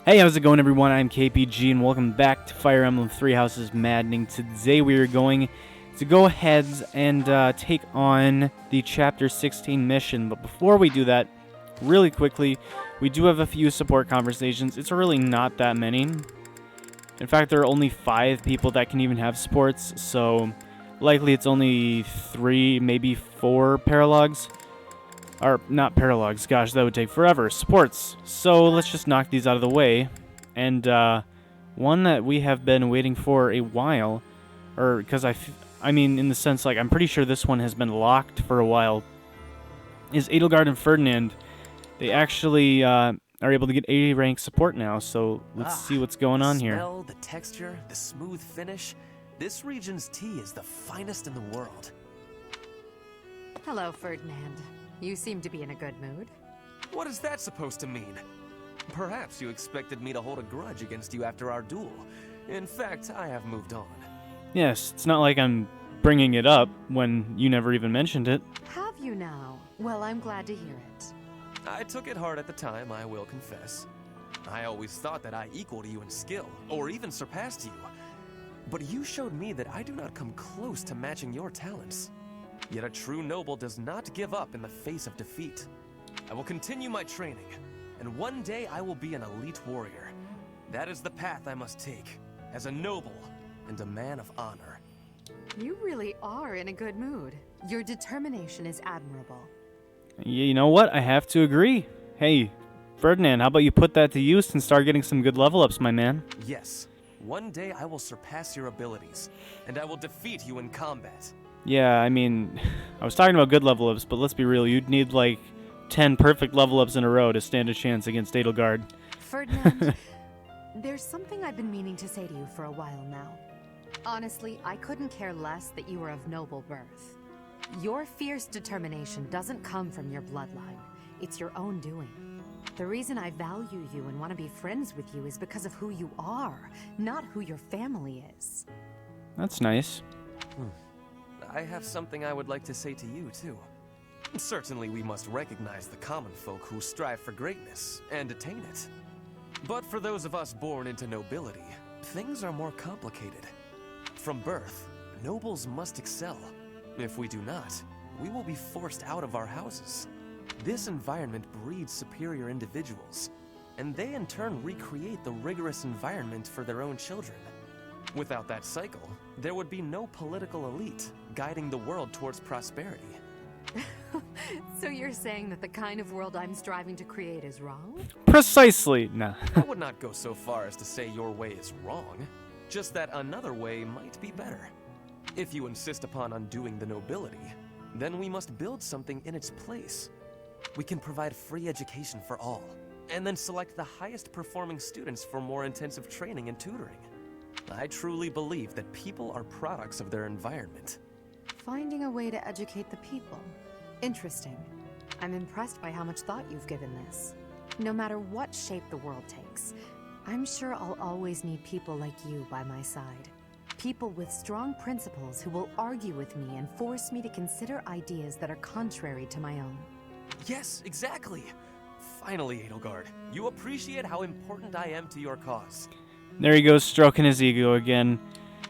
Hey, how's it going, everyone? I'm KPG, and welcome back to Fire Emblem Three Houses Maddening. Today we are going to go ahead and take on the Chapter 16 mission. But before we do that, really quickly, we do have a few support conversations. It's really not that many. In fact, there are only 5 people that can even have supports, so likely it's only 3, maybe 4 paralogues. Or, not paralogues, gosh, that would take forever. Supports. So, let's just knock these out of the way. And, one that we have been waiting for a while, or, because I mean, in the sense, like, I'm pretty sure this one has been locked for a while, is Edelgard and Ferdinand. They actually, are able to get 80 rank support now, so let's see what's going on here. The smell, the texture, the smooth finish. This region's tea is the finest in the world. Hello, Ferdinand. You seem to be in a good mood. What is that supposed to mean? Perhaps you expected me to hold a grudge against you after our duel. In fact, I have moved on. Yes, it's not like I'm bringing it up when you never even mentioned it. Have you now? Well, I'm glad to hear it. I took it hard at the time, I will confess. I always thought that I equaled you in skill, or even surpassed you. But you showed me that I do not come close to matching your talents. Yet a true noble does not give up in the face of defeat. I will continue my training, and one day I will be an elite warrior. That is the path I must take, as a noble and a man of honor. You really are in a good mood. Your determination is admirable. You know what? I have to agree. Hey, Ferdinand, how about you put that to use and start getting some good level ups, my man? Yes, one day I will surpass your abilities, and I will defeat you in combat. Yeah, I mean, I was talking about good level ups, but let's be real, you'd need like 10 perfect level ups in a row to stand a chance against Edelgard. Ferdinand, there's something I've been meaning to say to you for a while now. Honestly, I couldn't care less that you were of noble birth. Your fierce determination doesn't come from your bloodline. It's your own doing. The reason I value you and want to be friends with you is because of who you are, not who your family is. That's nice. I have something I would like to say to you, too. Certainly we must recognize the common folk who strive for greatness and attain it. But for those of us born into nobility, things are more complicated. From birth, nobles must excel. If we do not, we will be forced out of our houses. This environment breeds superior individuals, and they in turn recreate the rigorous environment for their own children. Without that cycle, there would be no political elite guiding the world towards prosperity. So you're saying that the kind of world I'm striving to create is wrong? Precisely. Nah. I would not go so far as to say your way is wrong, just that another way might be better. If you insist upon undoing the nobility, then we must build something in its place. We can provide free education for all, and then select the highest performing students for more intensive training and tutoring. I truly believe that people are products of their environment. Finding a way to educate the people. Interesting. I'm impressed by how much thought you've given this. No matter what shape the world takes, I'm sure I'll always need people like you by my side. People with strong principles who will argue with me and force me to consider ideas that are contrary to my own. Yes, exactly! Finally, Edelgard, you appreciate how important I am to your cause. There he goes, stroking his ego again.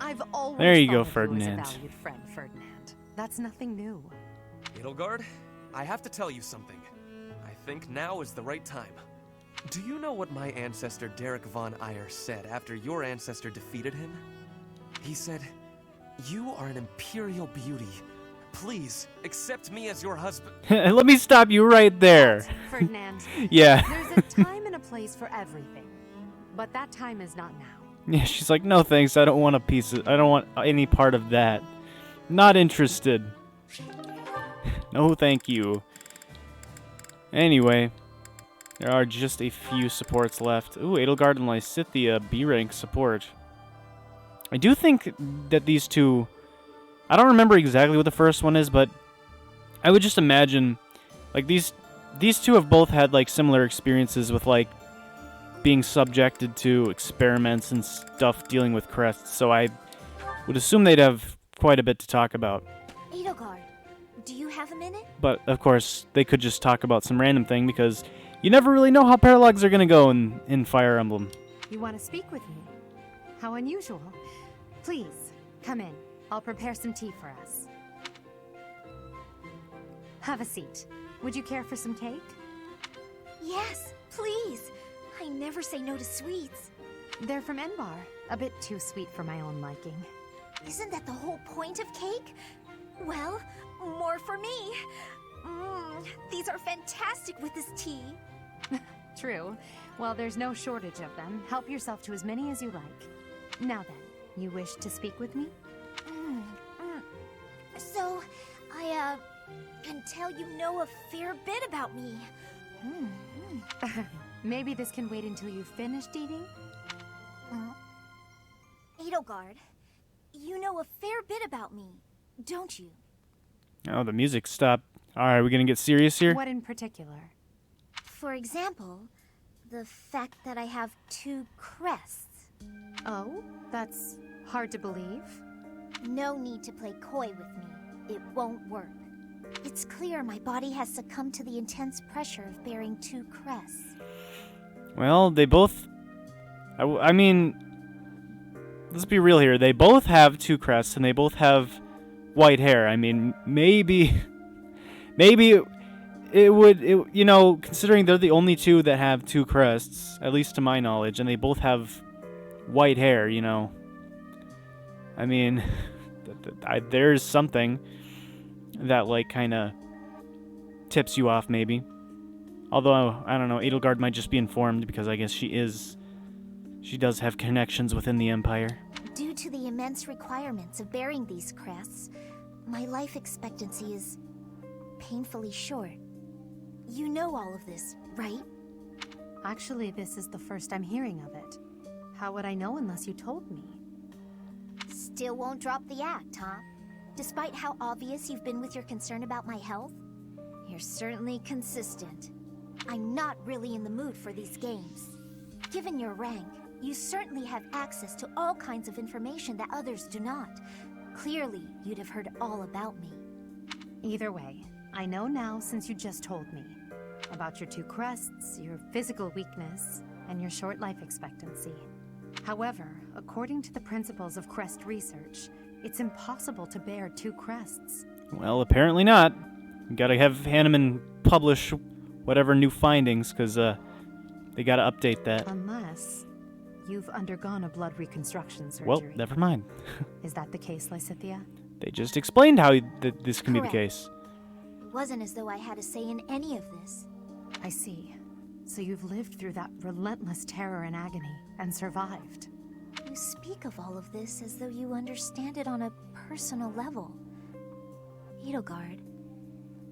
I've always There you thought go, of Ferdinand. You as a valued friend, Ferdinand. That's nothing new. Edelgard, I have to tell you something. I think now is the right time. Do you know what my ancestor Derek von Eyre said after your ancestor defeated him? He said, "You are an imperial beauty. Please, accept me as your husband." Let me stop you right there. Ferdinand. Yeah. There's a time and a place for everything. But that time is not now. Yeah, she's like, no thanks, I don't want a piece of, I don't want any part of that. Not interested. No thank you. Anyway, there are just a few supports left. Ooh, Edelgard and Lysithea, B rank support. I do think that these two, I don't remember exactly what the first one is, but I would just imagine, like, these two have both had, like, similar experiences with, like, being subjected to experiments and stuff dealing with crests, so I would assume they'd have quite a bit to talk about. Edelgard, do you have a minute? But, of course, they could just talk about some random thing, because You never really know how paralogues are gonna go in Fire Emblem. You want to speak with me? How unusual. Please, come in. I'll prepare some tea for us. Have a seat. Would you care for some cake? Yes, please. I never say no to sweets. They're from Enbar. A bit too sweet for my own liking. Isn't that the whole point of cake? Well, more for me. These are fantastic with this tea. True. Well, there's no shortage of them. Help yourself to as many as you like. Now then, you wish to speak with me? So, I can tell you know a fair bit about me. Maybe this can wait until you've finished eating? Edelgard, you know a fair bit about me, don't you? Oh, the music stopped. Alright, we gonna get serious here? What in particular? For example, the fact that I have 2 crests. Oh, that's hard to believe. No need to play coy with me. It won't work. It's clear my body has succumbed to the intense pressure of bearing 2 crests. Well, they both... I mean... Let's be real here. They both have 2 crests, and they both have white hair. I mean, maybe... Maybe it would... you know, considering they're the only 2 that have 2 crests, at least to my knowledge, and they both have white hair, you know. I mean, there's something that, like, kind of tips you off, maybe. Although, I don't know, Edelgard might just be informed, because I guess she does have connections within the Empire. Due to the immense requirements of bearing these crests, my life expectancy is painfully short. You know all of this, right? Actually, this is the first I'm hearing of it. How would I know unless you told me? Still won't drop the act, huh? Despite how obvious you've been with your concern about my health, you're certainly consistent. I'm not really in the mood for these games. Given your rank, you certainly have access to all kinds of information that others do not. Clearly, you'd have heard all about me. Either way, I know now since you just told me. About your 2 crests, your physical weakness, and your short life expectancy. However, according to the principles of crest research, it's impossible to bear 2 crests. Well, apparently not. You gotta have Hanneman publish whatever new findings, because they gotta update that. Unless you've undergone a blood reconstruction surgery. Well, never mind. Is that the case, Lysithea? They just explained how this can be the Correct. case. It wasn't as though I had a say in any of this. I see. So you've lived through that relentless terror and agony, and survived. You speak of all of this as though you understand it on a personal level. Edelgard,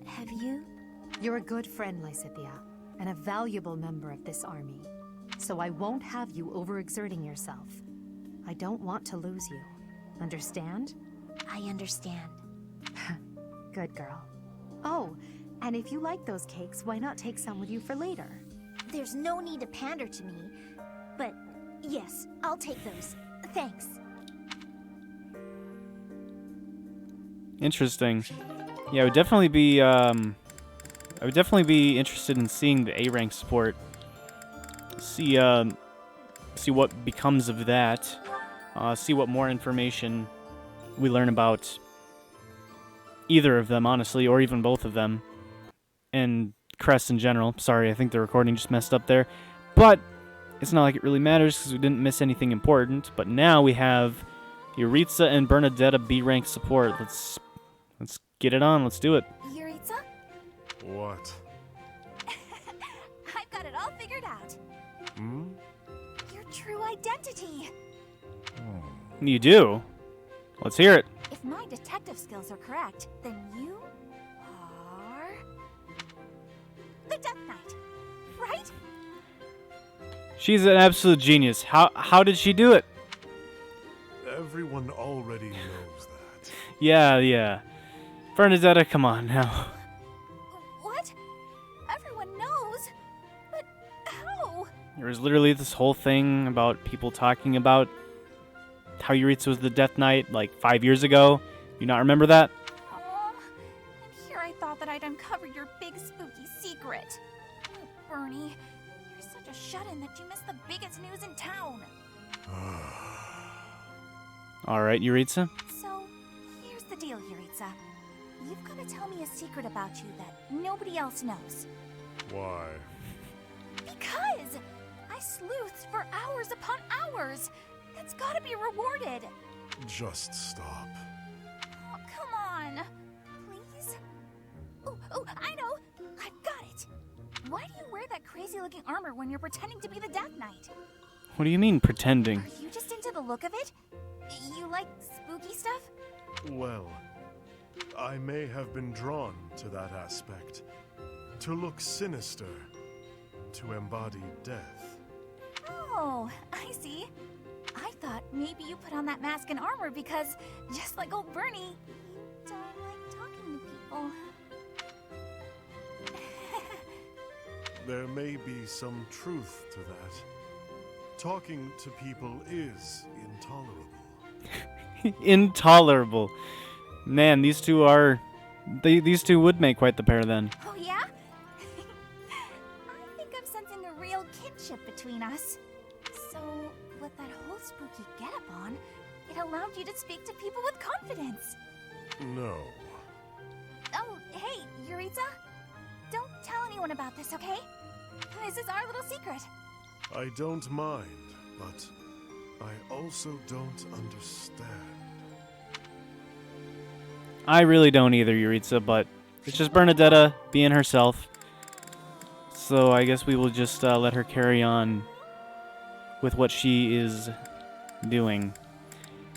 have you? You're a good friend, Lysithea, and a valuable member of this army. So I won't have you overexerting yourself. I don't want to lose you. Understand? I understand. Good girl. Oh, and if you like those cakes, why not take some with you for later? There's no need to pander to me, but yes, I'll take those. Thanks. Interesting. Yeah, I would definitely be interested in seeing the A rank support. See what becomes of that. See what more information we learn about either of them, honestly, or even both of them. And crests in general. Sorry, I think the recording just messed up there. But it's not like it really matters because we didn't miss anything important. But now we have Yuritsa and Bernadetta B rank support. Let's get it on. Let's do it. Yuritsa? What? I've got it all figured out. Your true identity. You do? Let's hear it. If my detective skills are correct, then you are the Death Knight, right? She's an absolute genius. How did she do it? Everyone already knows that. Yeah. Bernadetta, come on now. What? Everyone knows. But how? There was literally this whole thing about people talking about how Yuritsa was the Death Knight like 5 years ago. You not remember that? And here I thought that I'd uncover your big spooky secret. Bernie. You're such a shut-in that you missed the biggest news in town. All right, Yuritsa. So, here's the deal, Yuritsa. You've got to tell me a secret about you that nobody else knows. Why? Because I sleuthed for hours upon hours. That's got to be rewarded. Just stop. Oh, come on. Please? Oh, I know. I've got it. Why do you wear that crazy-looking armor when you're pretending to be the Death Knight? What do you mean, pretending? Are you just into the look of it? You like spooky stuff? Well, I may have been drawn to that aspect. To look sinister. To embody death. Oh, I see. I thought maybe you put on that mask and armor because, just like old Bernie, you don't like talking to people. There may be some truth to that. Talking to people is intolerable. Intolerable. Man, these two are... These two would make quite the pair then. Oh, yeah? I think I'm sensing a real kinship between us. So, with that whole spooky getup on, it allowed you to speak to people with confidence. No. Oh, hey, Yuritsa? Don't tell anyone about this, okay? This is our little secret. I don't mind, but I also don't understand. I really don't either, Yuritsa, but it's just Bernadetta being herself. So I guess we will just let her carry on with what she is doing.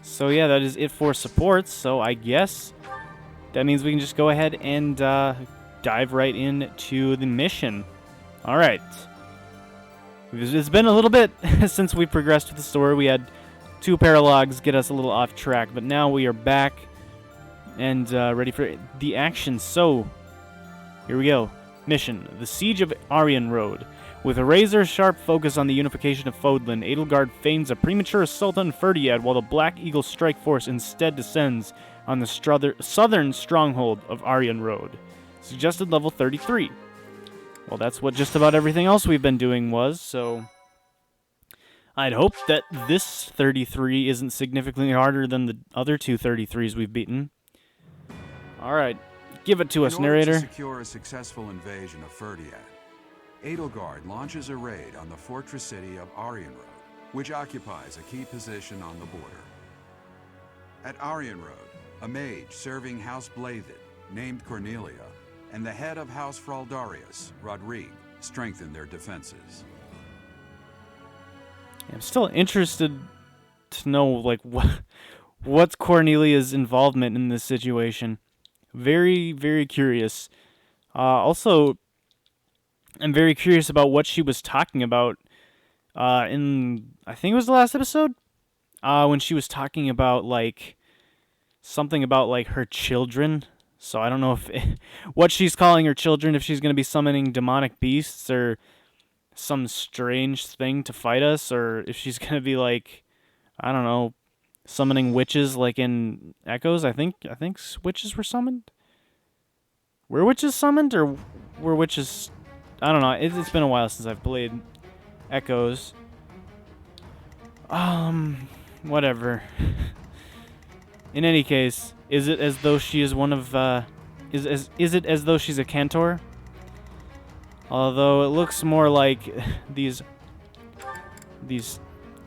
So yeah, that is it for supports. So I guess that means we can just go ahead and dive right into the mission. All right. It's been a little bit since we progressed with the story. We had 2 paralogues get us a little off track, but now we are back and ready for the action. So, here we go. Mission: the Siege of Arianrhod. With a razor-sharp focus on the unification of Fodlan, Edelgard feigns a premature assault on Ferdinand, while the Black Eagle strike force instead descends on the southern stronghold of Arianrhod. Suggested level 33. Well, that's what just about everything else we've been doing was, so... I'd hope that this 33 isn't significantly harder than the other 2 33s we've beaten. Alright, give it to us, narrator. In order to secure a successful invasion of Ferdinand, Edelgard launches a raid on the fortress city of Arianrhod, which occupies a key position on the border. At Arianrhod, a mage serving House Blathed, named Cornelia, and the head of House Fraldarius, Rodrigue, strengthen their defenses. I'm still interested to know, like, what's Cornelia's involvement in this situation. Very, very curious. Also, I'm very curious about what she was talking about in, I think it was the last episode, when she was talking about, like, something about, like, her children. So I don't know if what she's calling her children, if she's going to be summoning demonic beasts or some strange thing to fight us, or if she's going to be, like, I don't know, summoning witches like in Echoes. I think witches were summoned. Were witches summoned, or were witches... I don't know. It's been a while since I've played Echoes. Whatever. In any case, is it as though she is one of, is it as though she's a Cantor? Although it looks more like these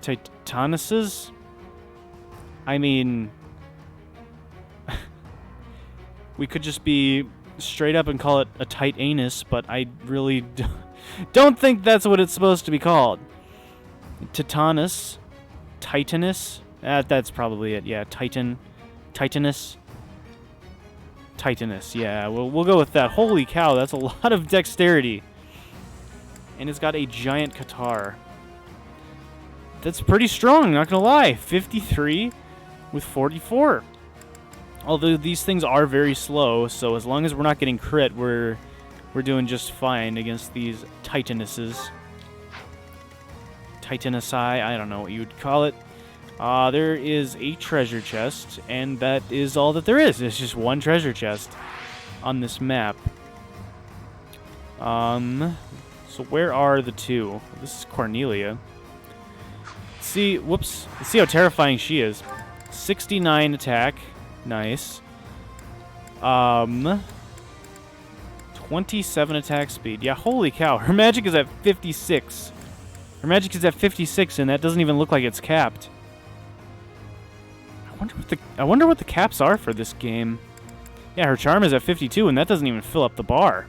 Titanuses? I mean, we could just be straight up and call it a tight anus, but I really don't think that's what it's supposed to be called. Titanus? Titanus? That's probably it, yeah. Titanus, yeah, we'll go with that. Holy cow, that's a lot of dexterity. And it's got a giant Qatar. That's pretty strong, not gonna lie. 53 with 44. Although these things are very slow, so as long as we're not getting crit, we're doing just fine against these Titanuses. Titanusi, I don't know what you would call it. There is a treasure chest, and that is all that there is. It's just one treasure chest on this map. So where are the two? This is Cornelia. See, whoops. Let's see how terrifying she is. 69 attack. Nice. 27 attack speed. Yeah, holy cow. Her magic is at 56. Her magic is at 56, and that doesn't even look like it's capped. I wonder what the caps are for this game. Yeah, her charm is at 52, and that doesn't even fill up the bar.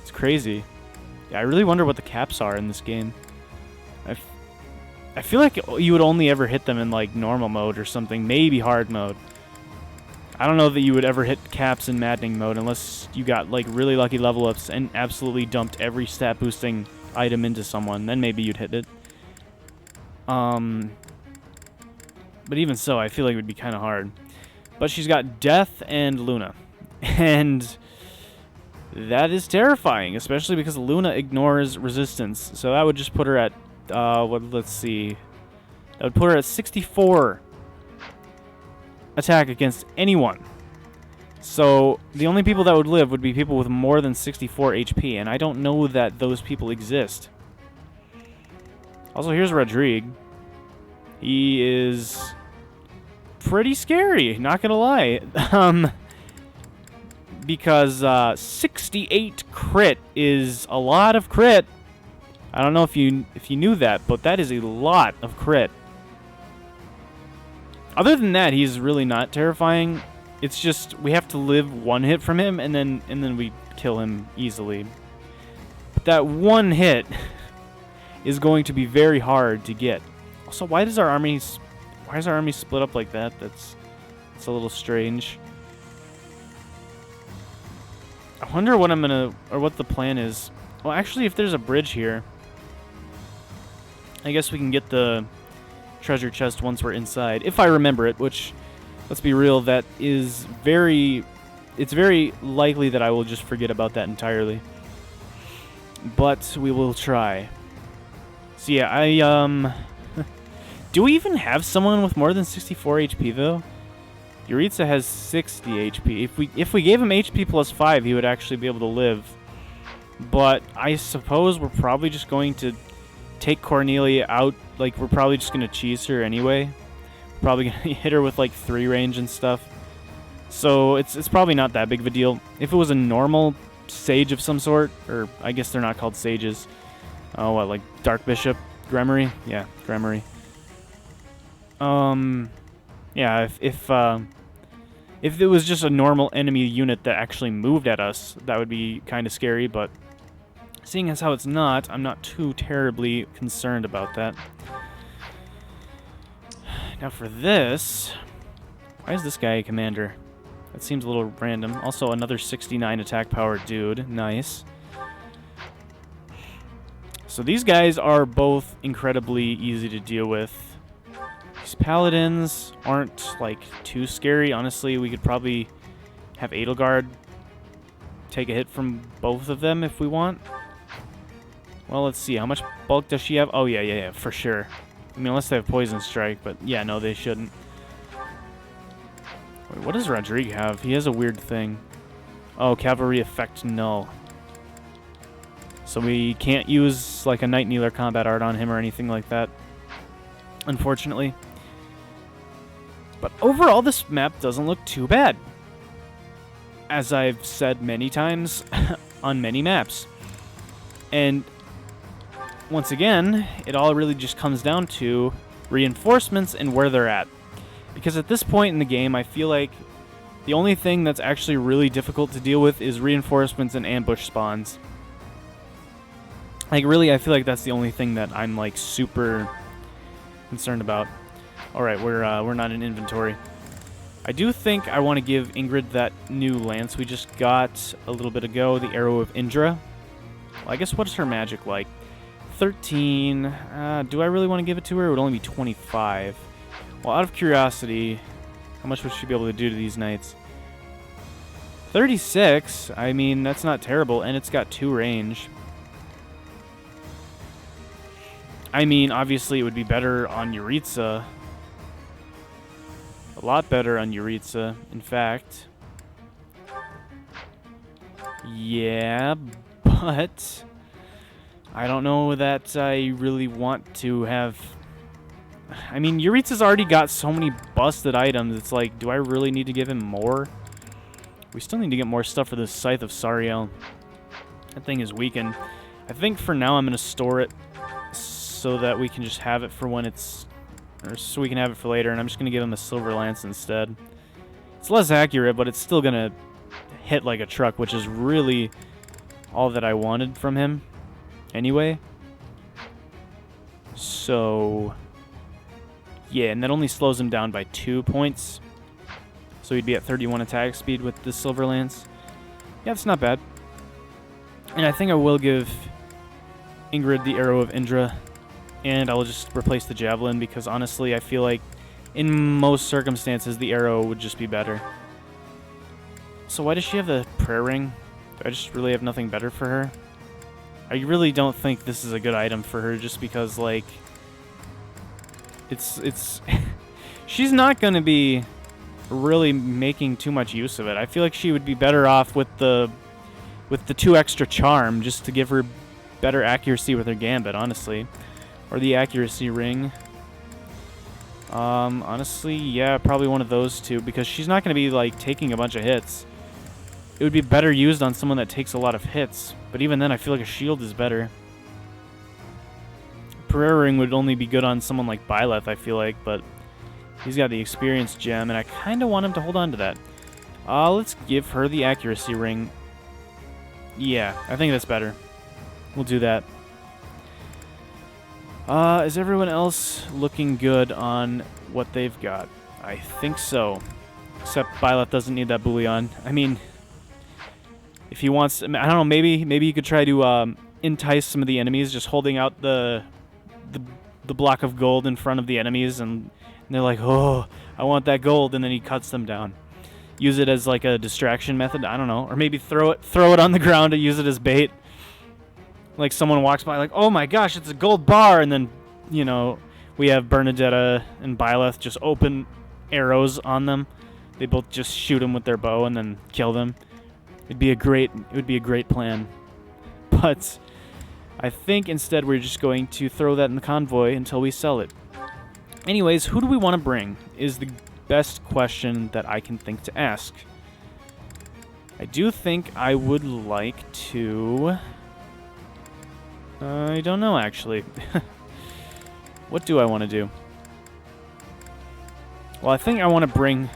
It's crazy. Yeah, I really wonder what the caps are in this game. I feel like you would only ever hit them in, like, normal mode or something. Maybe hard mode. I don't know that you would ever hit caps in Maddening mode unless you got, like, really lucky level ups and absolutely dumped every stat boosting item into someone. Then maybe you'd hit it. But even so, I feel like it would be kind of hard. But she's got Death and Luna. And that is terrifying, especially because Luna ignores resistance. So that would just put her at, let's see. That would put her at 64 attack against anyone. So the only people that would live would be people with more than 64 HP, and I don't know that those people exist. Also, here's Rodrigue. He is pretty scary, not gonna lie. Because 68 crit is a lot of crit. I don't know if you knew that, but that is a lot of crit. Other than that, he's really not terrifying. It's just we have to live one hit from him, and then we kill him easily. But that one hit is going to be very hard to get. Also, why is our army split up like that? That's a little strange. I wonder what what the plan is. Well, actually, if there's a bridge here, I guess we can get the treasure chest once we're inside, if I remember it, which, let's be real, it's very likely that I will just forget about that entirely. But we will try. So yeah, do we even have someone with more than 64 HP though? Yuritsa has 60 HP. If we gave him HP plus 5, he would actually be able to live. But I suppose we're probably just going to take Cornelia out. Like, we're probably just going to cheese her anyway. We're probably going to hit her with, like, 3 range and stuff. So it's probably not that big of a deal. If it was a normal sage of some sort, or I guess they're not called sages. Oh, what, like Dark Bishop? Gremory? Yeah, Gremory. Yeah, if it was just a normal enemy unit that actually moved at us, that would be kind of scary, but seeing as how it's not, I'm not too terribly concerned about that. Now for this, why is this guy a commander? That seems a little random. Also, another 69 attack power dude. Nice. So these guys are both incredibly easy to deal with. These paladins aren't, like, too scary. Honestly, we could probably have Edelgard take a hit from both of them if we want. Well, let's see. How much bulk does she have? Oh, yeah, for sure. I mean, unless they have Poison Strike, but yeah, no, they shouldn't. Wait, what does Rodrigue have? He has a weird thing. Oh, Cavalry Effect Null. So we can't use, like, a Night Kneeler combat art on him or anything like that, unfortunately. But overall, this map doesn't look too bad, as I've said many times on many maps. And once again, it all really just comes down to reinforcements and where they're at. Because at this point in the game, I feel like the only thing that's actually really difficult to deal with is reinforcements and ambush spawns. Like, really, I feel like that's the only thing that I'm, like, super concerned about. Alright, we're not in inventory. I do think I want to give Ingrid that new lance we just got a little bit ago, the Arrow of Indra. Well, I guess what's her magic like? 13. Do I really want to give it to her? It would only be 25. Well, out of curiosity, how much would she be able to do to these knights? 36? I mean, that's not terrible, and it's got 2 range. I mean, obviously it would be better on Yuritsa. A lot better on Yuritsa, in fact. Yeah, but I don't know that I really want to have... I mean, Yuritsa's already got so many busted items. It's like, do I really need to give him more? We still need to get more stuff for the Scythe of Sariel. That thing is weakened. I think for now I'm going to store it so that we can just have it for when it's... Or so we can have it for later, and I'm just going to give him a Silver Lance instead. It's less accurate, but it's still going to hit like a truck, which is really all that I wanted from him anyway. So, yeah, and that only slows him down by 2 points. So he'd be at 31 attack speed with the Silver Lance. Yeah, it's not bad. And I think I will give Ingrid the Arrow of Indra, and I'll just replace the Javelin because honestly I feel like in most circumstances the arrow would just be better. So why does she have the prayer ring? Do I just really have nothing better for her? I really don't think this is a good item for her just because, like, it's she's not going to be really making too much use of it. I feel like she would be better off with the 2 extra charm just to give her better accuracy with her gambit, honestly. Or the accuracy ring. Honestly, yeah, probably one of those two because she's not going to be, like, taking a bunch of hits. It would be better used on someone that takes a lot of hits, but even then I feel like a shield is better. Prayer Ring would only be good on someone like Byleth, I feel like, but he's got the experience gem, and I kind of want him to hold on to that. Let's give her the accuracy ring. Yeah, I think that's better. We'll do that. Is everyone else looking good on what they've got? I think so. Except Byleth doesn't need that bullion. I mean, if he wants, I don't know, maybe you could try to entice some of the enemies, just holding out the block of gold in front of the enemies, and they're like, oh, I want that gold, and then he cuts them down. Use it as like a distraction method, I don't know, or maybe throw it on the ground to use it as bait. Like someone walks by, like, oh my gosh, it's a gold bar, and then, you know, we have Bernadetta and Byleth just open arrows on them. They both just shoot them with their bow and then kill them. It would be a great plan. But I think instead we're just going to throw that in the convoy until we sell it. Anyways, who do we want to bring is the best question that I can think to ask. I do think I would like to... I don't know, actually. What do I want to do? Well, I think I want to bring...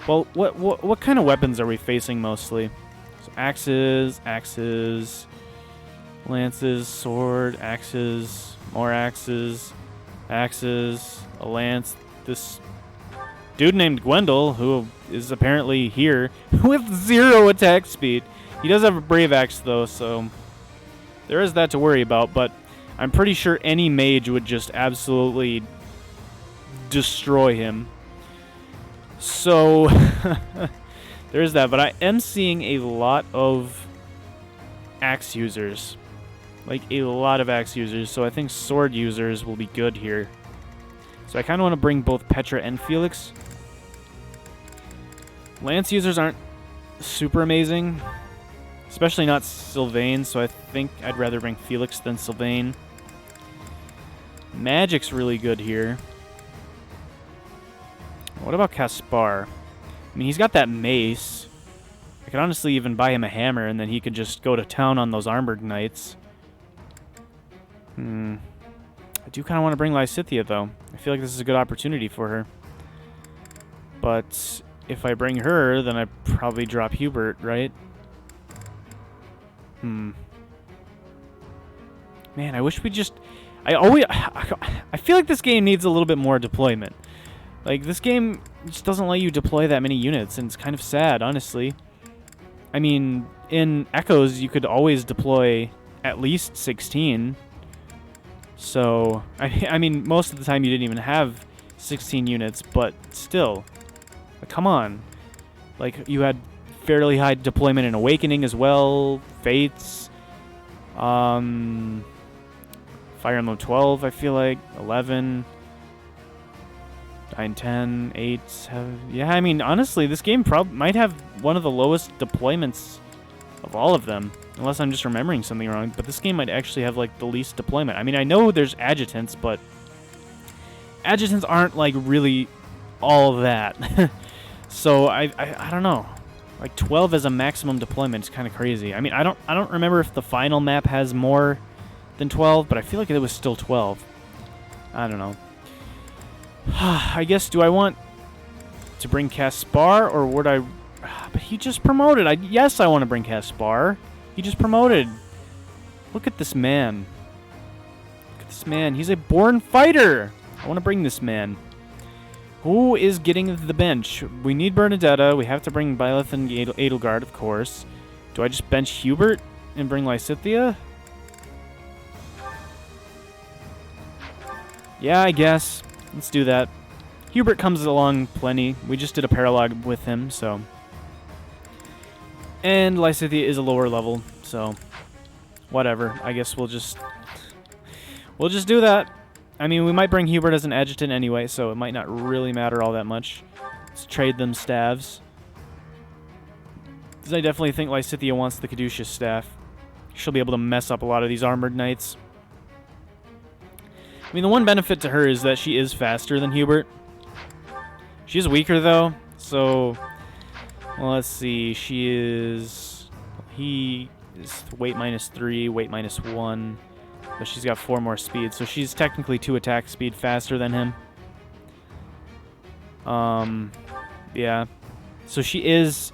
Well, what kind of weapons are we facing mostly? So axes, lances, sword, axes, more axes, a lance. This dude named Gwendol, who is apparently here with 0 attack speed. He does have a brave axe though, so there is that to worry about, but I'm pretty sure any mage would just absolutely destroy him. So, there's that, but I am seeing a lot of axe users. Like, a lot of axe users, so I think sword users will be good here. So I kind of want to bring both Petra and Felix. Lance users aren't super amazing, especially not Sylvain, so I think I'd rather bring Felix than Sylvain. Magic's really good here. What about Caspar? I mean, he's got that mace. I could honestly even buy him a hammer, and then he could just go to town on those armored knights. I do kind of want to bring Lysithea, though. I feel like this is a good opportunity for her. But if I bring her, then I probably drop Hubert, right? Man, I wish we just... I feel like this game needs a little bit more deployment. Like, this game just doesn't let you deploy that many units, and it's kind of sad, honestly. I mean, in Echoes, you could always deploy at least 16. So, I mean, most of the time you didn't even have 16 units, but still. Like, come on. Like, you had fairly high deployment in Awakening as well, Fates, Fire Emblem 12, I feel like, 11... 9, 10, 8, 7... Yeah, I mean, honestly, this game might have one of the lowest deployments of all of them, unless I'm just remembering something wrong. But this game might actually have like the least deployment. I mean, I know there's adjutants, but adjutants aren't like really all that. So I don't know. Like 12 as a maximum deployment is kind of crazy. I mean, I don't remember if the final map has more than 12, but I feel like it was still 12. I don't know. I guess, do I want to bring Caspar, or would I... But he just promoted. Yes, I want to bring Caspar. He just promoted. Look at this man. Look at this man. He's a born fighter. I want to bring this man. Who is getting the bench? We need Bernadetta. We have to bring Byleth and Edelgard, of course. Do I just bench Hubert and bring Lysithea? Yeah, I guess. Let's do that. Hubert comes along plenty. We just did a paralogue with him, so... And Lysithea is a lower level, so... Whatever. I guess we'll just do that. I mean, we might bring Hubert as an adjutant anyway, so it might not really matter all that much. Let's trade them staves. Because I definitely think Lysithea wants the Caduceus staff. She'll be able to mess up a lot of these armored knights. I mean, the one benefit to her is that she is faster than Hubert. She's weaker, though, so... Well, let's see. He is weight -3, weight -1. But she's got 4 more speed, so she's technically 2 attack speed faster than him. Yeah. So she is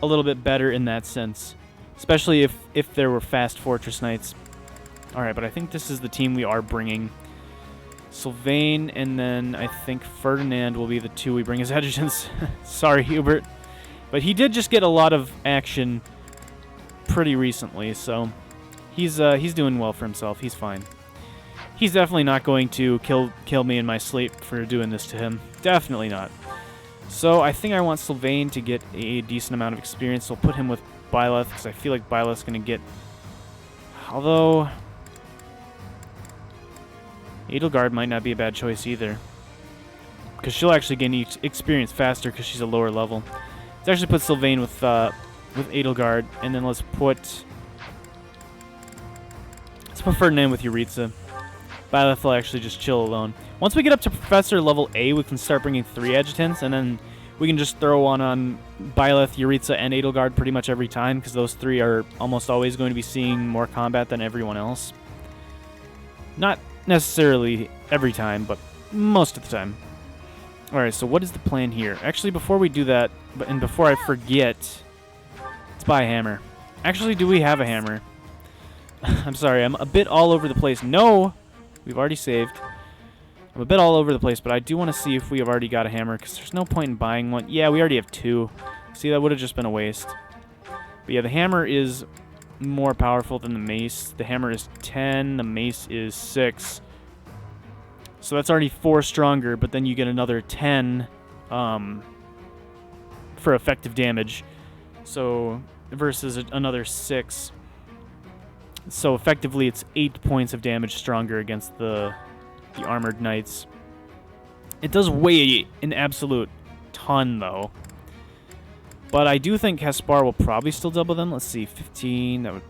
a little bit better in that sense. Especially if there were fast Fortress Knights. Alright, but I think this is the team we are bringing. Sylvain, and then I think Ferdinand will be the 2 we bring as adjutants. Sorry, Hubert. But he did just get a lot of action pretty recently, so... He's doing well for himself. He's fine. He's definitely not going to kill me in my sleep for doing this to him. Definitely not. So I think I want Sylvain to get a decent amount of experience. So I'll put him with Byleth, because I feel like Byleth's going to get... Although... Edelgard might not be a bad choice either. Because she'll actually gain experience faster because she's a lower level. Let's actually put Sylvain with Edelgard, and then let's put Ferdinand with Euritza. Byleth will actually just chill alone. Once we get up to Professor level A, we can start bringing 3 adjutants, and then we can just throw one on Byleth, Euritza, and Edelgard pretty much every time, because those 3 are almost always going to be seeing more combat than everyone else. Not necessarily every time, but most of the time. Alright, so what is the plan here? Actually, before we do that, and before I forget, let's buy a hammer. Actually, do we have a hammer? I'm sorry, I'm a bit all over the place. No! We've already saved. I'm a bit all over the place, but I do want to see if we have already got a hammer, because there's no point in buying one. Yeah, we already have 2. See, that would have just been a waste. But yeah, the hammer is more powerful than the mace. The hammer is 10, the mace is 6. So that's already 4 stronger, but then you get another 10 for effective damage. So, versus another 6. So effectively it's 8 points of damage stronger against the armored knights. It does weigh an absolute ton, though. But I do think Caspar will probably still double them. Let's see, 15, that would...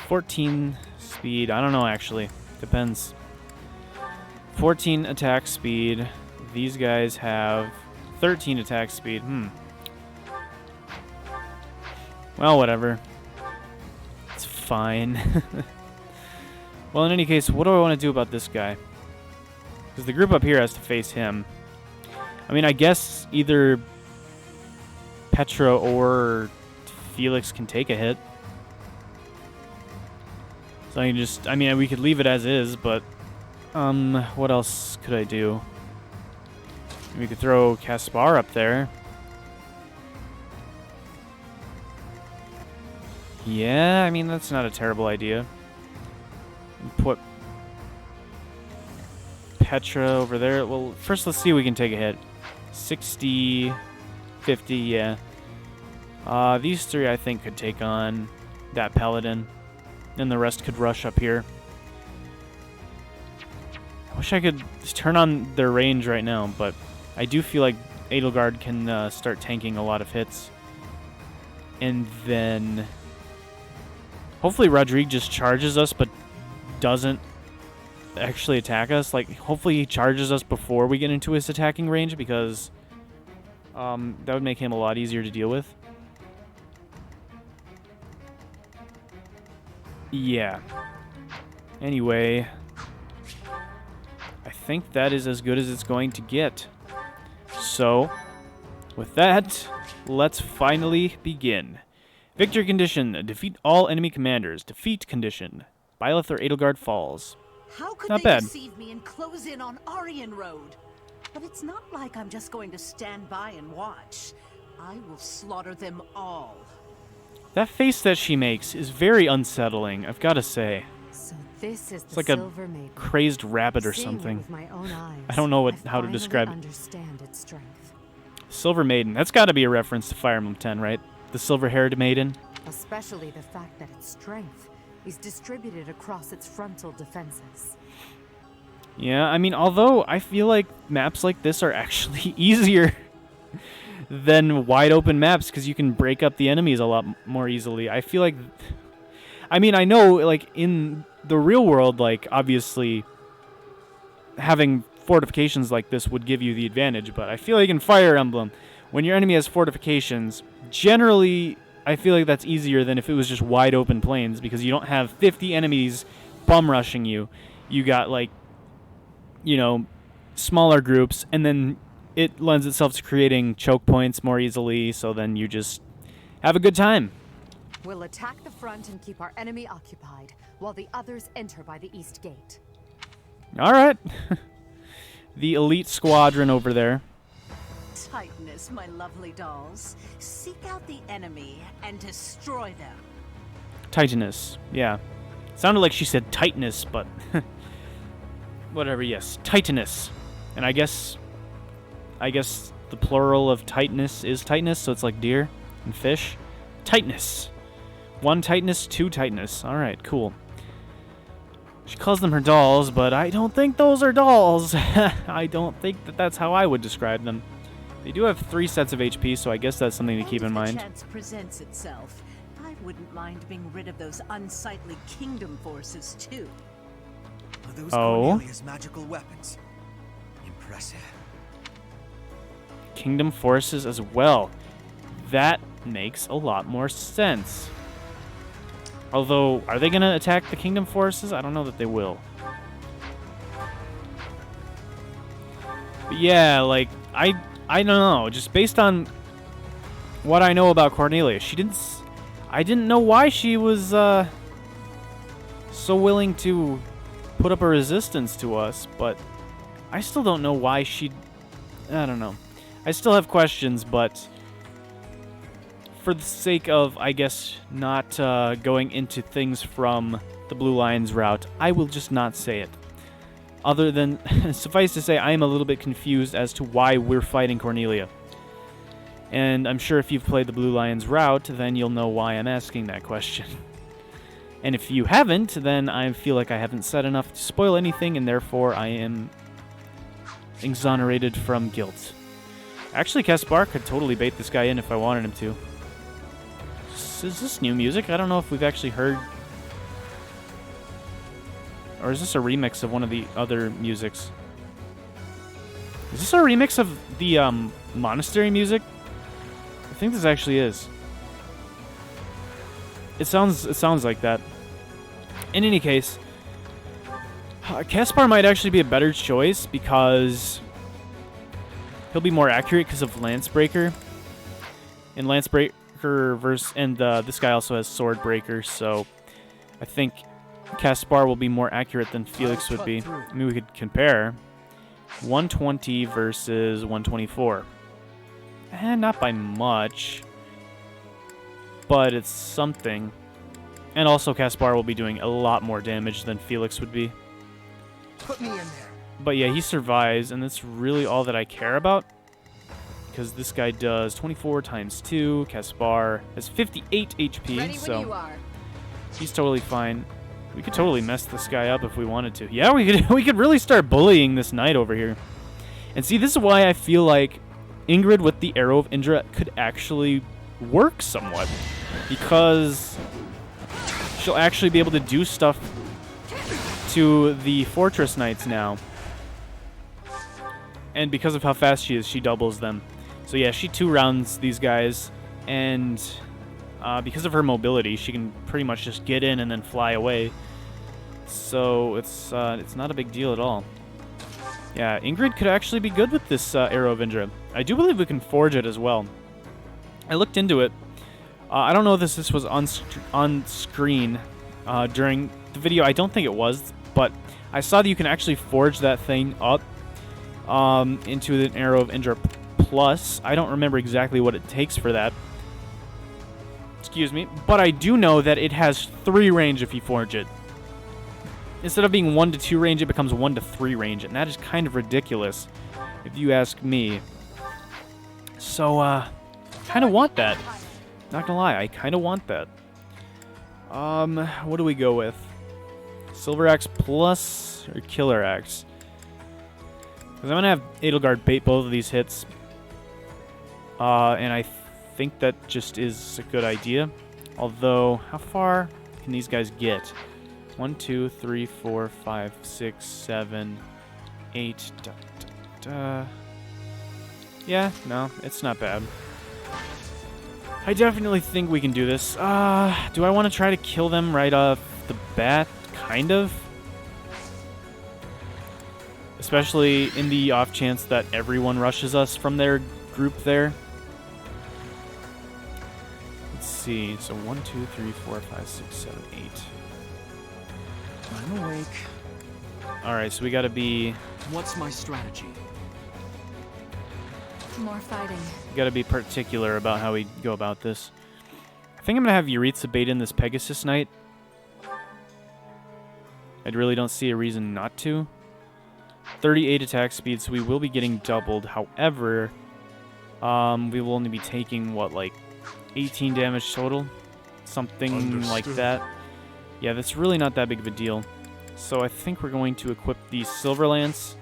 14 speed, I don't know actually. Depends. 14 attack speed. These guys have 13 attack speed. Well, whatever. It's fine. Well, in any case, what do I want to do about this guy? Because the group up here has to face him. I mean, I guess either Petra or Felix can take a hit. So I can just... I mean, we could leave it as is, but... what else could I do? We could throw Caspar up there. Yeah, I mean, that's not a terrible idea. Put Petra over there. Well, first let's see if we can take a hit. 60, 50, yeah. These 3 I think could take on that paladin. And the rest could rush up here. I wish I could just turn on their range right now, but I do feel like Edelgard can start tanking a lot of hits. And then hopefully Rodrigue just charges us but doesn't actually attack us. Like, hopefully he charges us before we get into his attacking range, because that would make him a lot easier to deal with. Yeah. Anyway, I think that is as good as it's going to get. So, with that, let's finally begin. Victory condition: defeat all enemy commanders. Defeat condition: Byleth or Edelgard falls. How could Not they bad. deceive me and close in on Arianrhod? But it's not like I'm just going to stand by and watch. I will slaughter them all. That face that she makes is very unsettling, I've got to say. So this is It's the like a Silver Maiden. crazed rabbit or Seeing it something. with my own eyes, I don't know I how to finally describe it. understand its strength. Silver Maiden. That's got to be a reference to Fire Emblem 10, right? The silver-haired maiden. Especially the fact that its strength is distributed across its frontal defenses. Yeah, I mean, although I feel like maps like this are actually easier than wide-open maps, because you can break up the enemies a lot more easily. I feel like... I mean, I know, like, in the real world, like, obviously, having fortifications like this would give you the advantage, but I feel like in Fire Emblem, when your enemy has fortifications, generally, I feel like that's easier than if it was just wide-open plains, because you don't have 50 enemies bum-rushing you. You got, like, you know, smaller groups, and then it lends itself to creating choke points more easily, so then you just have a good time. We'll attack the front and keep our enemy occupied, while the others enter by the east gate. All right. The elite squadron over there. Titanus, my lovely dolls. Seek out the enemy and destroy them. Titanus, yeah. Sounded like she said Titanus, but whatever, yes. Titanus. And I guess the plural of Titanus is Titanus, so it's like deer and fish. Titanus. One Titanus, two Titanus. All right, cool. She calls them her dolls, but I don't think those are dolls. I don't think that's how I would describe them. They do have 3 sets of HP, so I guess that's something to keep in mind. If the chance presents itself, I wouldn't mind being rid of those unsightly kingdom forces too. Are those Oh. Cornelia's magical weapons? Impressive. Kingdom forces as well. That makes a lot more sense. Although, are they going to attack the Kingdom forces? I don't know that they will. But yeah, like, I don't know. Just based on what I know about Cornelia, I didn't know why she was so willing to put up a resistance to us, but I still don't know why I don't know. I still have questions, but for the sake of, I guess, not going into things from the Blue Lions route, I will just not say it. Other than, suffice to say, I am a little bit confused as to why we're fighting Cornelia. And I'm sure if you've played the Blue Lions route, then you'll know why I'm asking that question. And if you haven't, then I feel like I haven't said enough to spoil anything, and therefore I am exonerated from guilt. Actually, Caspar could totally bait this guy in if I wanted him to. Is this new music? I don't know if we've actually heard... Or is this a remix of one of the other musics? Is this a remix of the monastery music? I think this actually is. It sounds like that. In any case, Caspar might actually be a better choice because he'll be more accurate because of Lancebreaker. And Lancebreaker this guy also has Swordbreaker, so I think Caspar will be more accurate than Felix would be. I mean, we could compare 120 versus 124. Not by much, but it's something. And also Caspar will be doing a lot more damage than Felix would be. Put me in there. But yeah, he survives, and that's really all that I care about. Because this guy does 24 times 2. Caspar has 58 HP, so he's totally fine. We could totally mess this guy up if we wanted to. Yeah, we could really start bullying this knight over here. And see, this is why I feel like Ingrid with the Arrow of Indra could actually work somewhat, because she'll actually be able to do stuff to the Fortress Knights now. And because of how fast she is, she doubles them. So yeah, she 2-rounds these guys, and because of her mobility, she can pretty much just get in and then fly away. So it's not a big deal at all. Yeah, Ingrid could actually be good with this Arrow of Indra. I do believe we can forge it as well. I looked into it. I don't know if this was on screen during the video. I don't think it was, but I saw that you can actually forge that thing up into an Arrow of Indra Plus. I don't remember exactly what it takes for that. Excuse me. But I do know that it has 3 range if you forge it. Instead of being 1 to 2 range, it becomes 1 to 3 range, and that is kind of ridiculous, if you ask me. So, kind of want that. Not gonna lie, I kind of want that. What do we go with? Silver Axe Plus or Killer Axe? Because I'm gonna have Edelgard bait both of these hits. And I think that just is a good idea. Although, how far can these guys get? 1, 2, 3, 4, 5, 6, 7, 8. Yeah, no, it's not bad. I definitely think we can do this. Do I want to try to kill them right off the bat? Kind of. Especially in the off chance that everyone rushes us from their group there. Let's see. So 1, 2, 3, 4, 5, 6, 7, 8. I'm awake. Alright, so we gotta be... What's my strategy? More fighting. We gotta be particular about how we go about this. I think I'm gonna have Yuritsa bait in this Pegasus Knight. I really don't see a reason not to. 38 attack speed, so we will be getting doubled. However, we will only be taking, what, like 18 damage total? Something like that. Yeah, that's really not that big of a deal. So I think we're going to equip the Silver Lance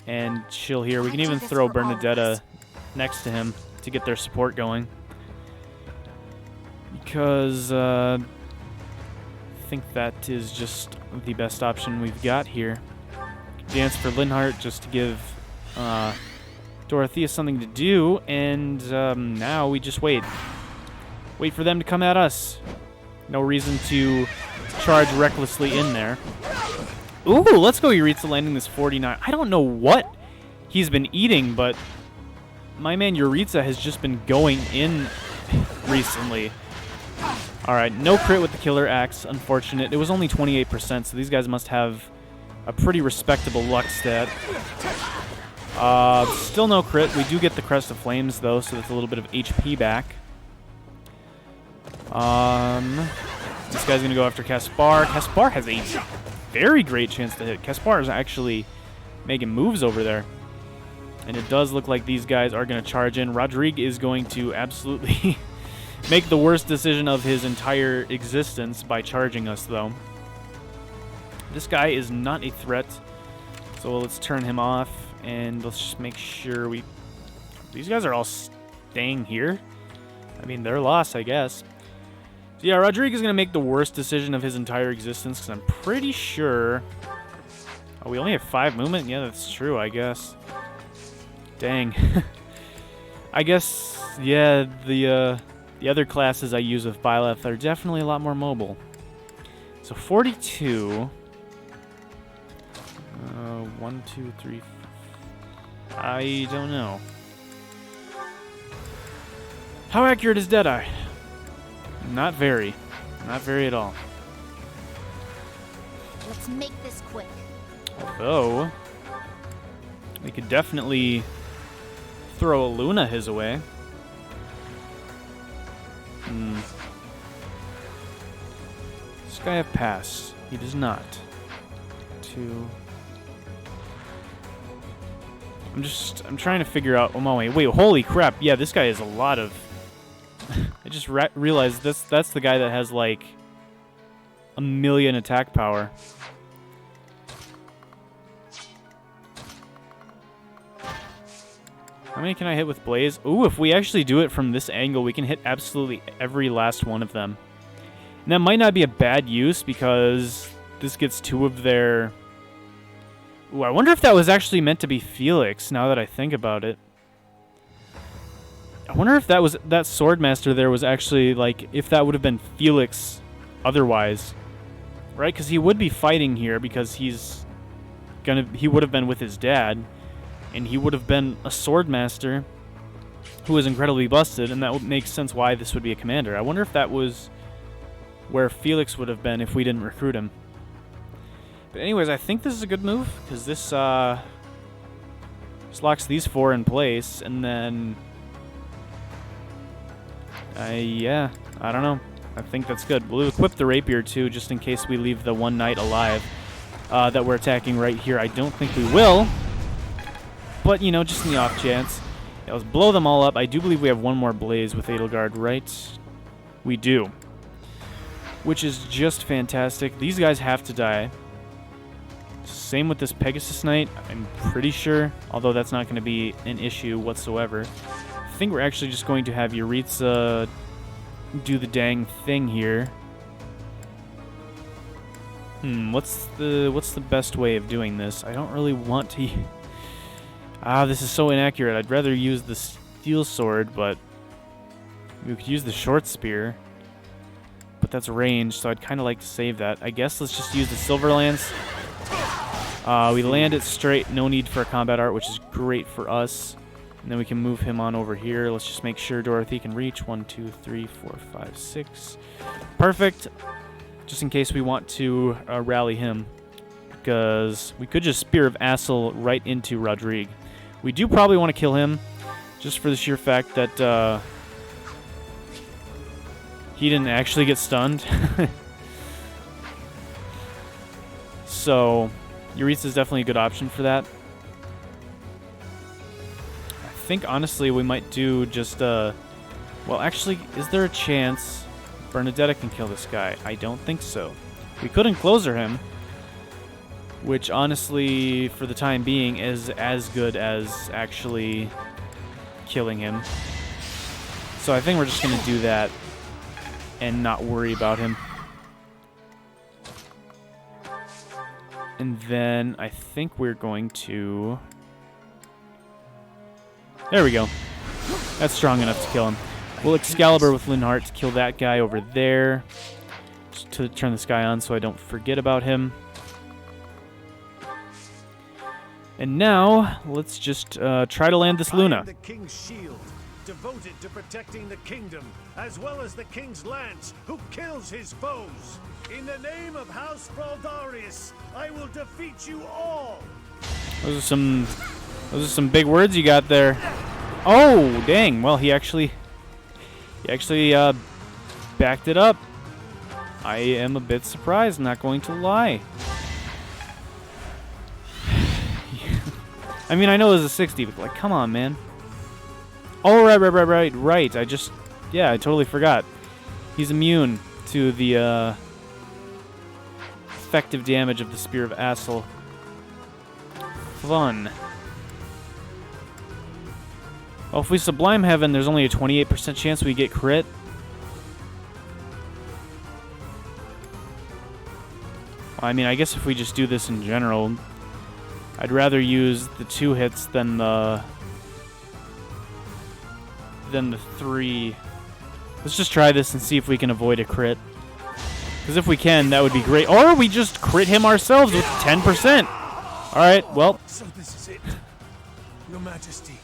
and chill here. We can even throw Bernadetta next to him to get their support going. Because I think that is just the best option we've got here. Dance for Linhardt just to give Dorothea something to do, and now we just wait. Wait for them to come at us. No reason to charge recklessly in there. Ooh, let's go Yuritsa landing this 49. I don't know what he's been eating, but my man Yuritsa has just been going in recently. Alright, no crit with the Killer Axe, unfortunate. It was only 28%, so these guys must have a pretty respectable luck stat. Still no crit. We do get the Crest of Flames, though, so that's a little bit of HP back. This guy's going to go after Caspar. Caspar has a very great chance to hit. Caspar is actually making moves over there. And it does look like these guys are going to charge in. Rodrigue is going to absolutely make the worst decision of his entire existence by charging us, though. This guy is not a threat. So let's turn him off. And let's just make sure we... These guys are all staying here. I mean, they're lost, I guess. So yeah, Rodrigue is going to make the worst decision of his entire existence, because I'm pretty sure... Oh, we only have 5 movement? Yeah, that's true, I guess. Dang. I guess, yeah, the other classes I use with Byleth are definitely a lot more mobile. So 42... 1, 2, 3... I don't know. How accurate is Deadeye? Not very. Not very at all. Let's make this quick. Although, we could definitely throw a Luna his way. Does this guy have pass? He does not. 2... I'm trying to figure out... Oh, my wait, holy crap. Yeah, this guy has a lot of... I just realized that's the guy that has, like, 1,000,000 attack power. How many can I hit with Blaze? Ooh, if we actually do it from this angle, we can hit absolutely every last one of them. And that might not be a bad use because this gets 2 of their... Ooh, I wonder if that was actually meant to be Felix, now that I think about it. I wonder if that was that Swordmaster there was actually, like, if that would have been Felix otherwise. Right? Because he would be fighting here because he would have been with his dad. And he would have been a Swordmaster who was incredibly busted, and that would make sense why this would be a commander. I wonder if that was where Felix would have been if we didn't recruit him. But anyways, I think this is a good move, because this locks these 4 in place, and then... yeah, I don't know. I think that's good. We'll equip the rapier, too, just in case we leave the one knight alive that we're attacking right here. I don't think we will. But, you know, just in the off chance. Yeah, let's blow them all up. I do believe we have one more blaze with Edelgard, right? We do. Which is just fantastic. These guys have to die. Same with this Pegasus Knight, I'm pretty sure. Although that's not going to be an issue whatsoever. I think we're actually just going to have Yuritsa do the dang thing here. What's the best way of doing this? I don't really want to... this is so inaccurate. I'd rather use the steel sword, but we could use the short spear. But that's range, so I'd kind of like to save that. I guess let's just use the silver lance. We land it straight, no need for a combat art, which is great for us. And then we can move him on over here. Let's just make sure Dorothy can reach. 1, 2, 3, 4, 5, 6. Perfect. Just in case we want to rally him. Because we could just Spear of Assel right into Rodrigue. We do probably want to kill him, just for the sheer fact that he didn't actually get stunned. So, Yuritsa is definitely a good option for that. I think, honestly, we might do just, well, actually, is there a chance Bernadetta can kill this guy? I don't think so. We could encloser him, which, honestly, for the time being, is as good as actually killing him. So I think we're just going to do that and not worry about him. And then I think we're going to... There we go. That's strong enough to kill him. We'll Excalibur with Linhardt to kill that guy over there. Just to turn this guy on so I don't forget about him. And now, let's just try to land this Luna. The king's shield, devoted to protecting the kingdom, as well as the king's lance, who kills his foes. In the name of House Fraldarius, I will defeat you all. Those are some big words you got there. Oh, dang. Well, he actually backed it up. I am a bit surprised, not going to lie. I mean, I know it was a 60, but, like, come on, man. Oh, right. I totally forgot. He's immune to the, effective damage of the Spear of Assel. Fun. Well, if we Sublime Heaven, there's only a 28% chance we get crit. Well, I mean, I guess if we just do this in general... I'd rather use the 2 hits than the 3. Let's just try this and see if we can avoid a crit. Because if we can, that would be great. Or we just crit him ourselves with 10%. Alright, well. So this is it. Your Majesty,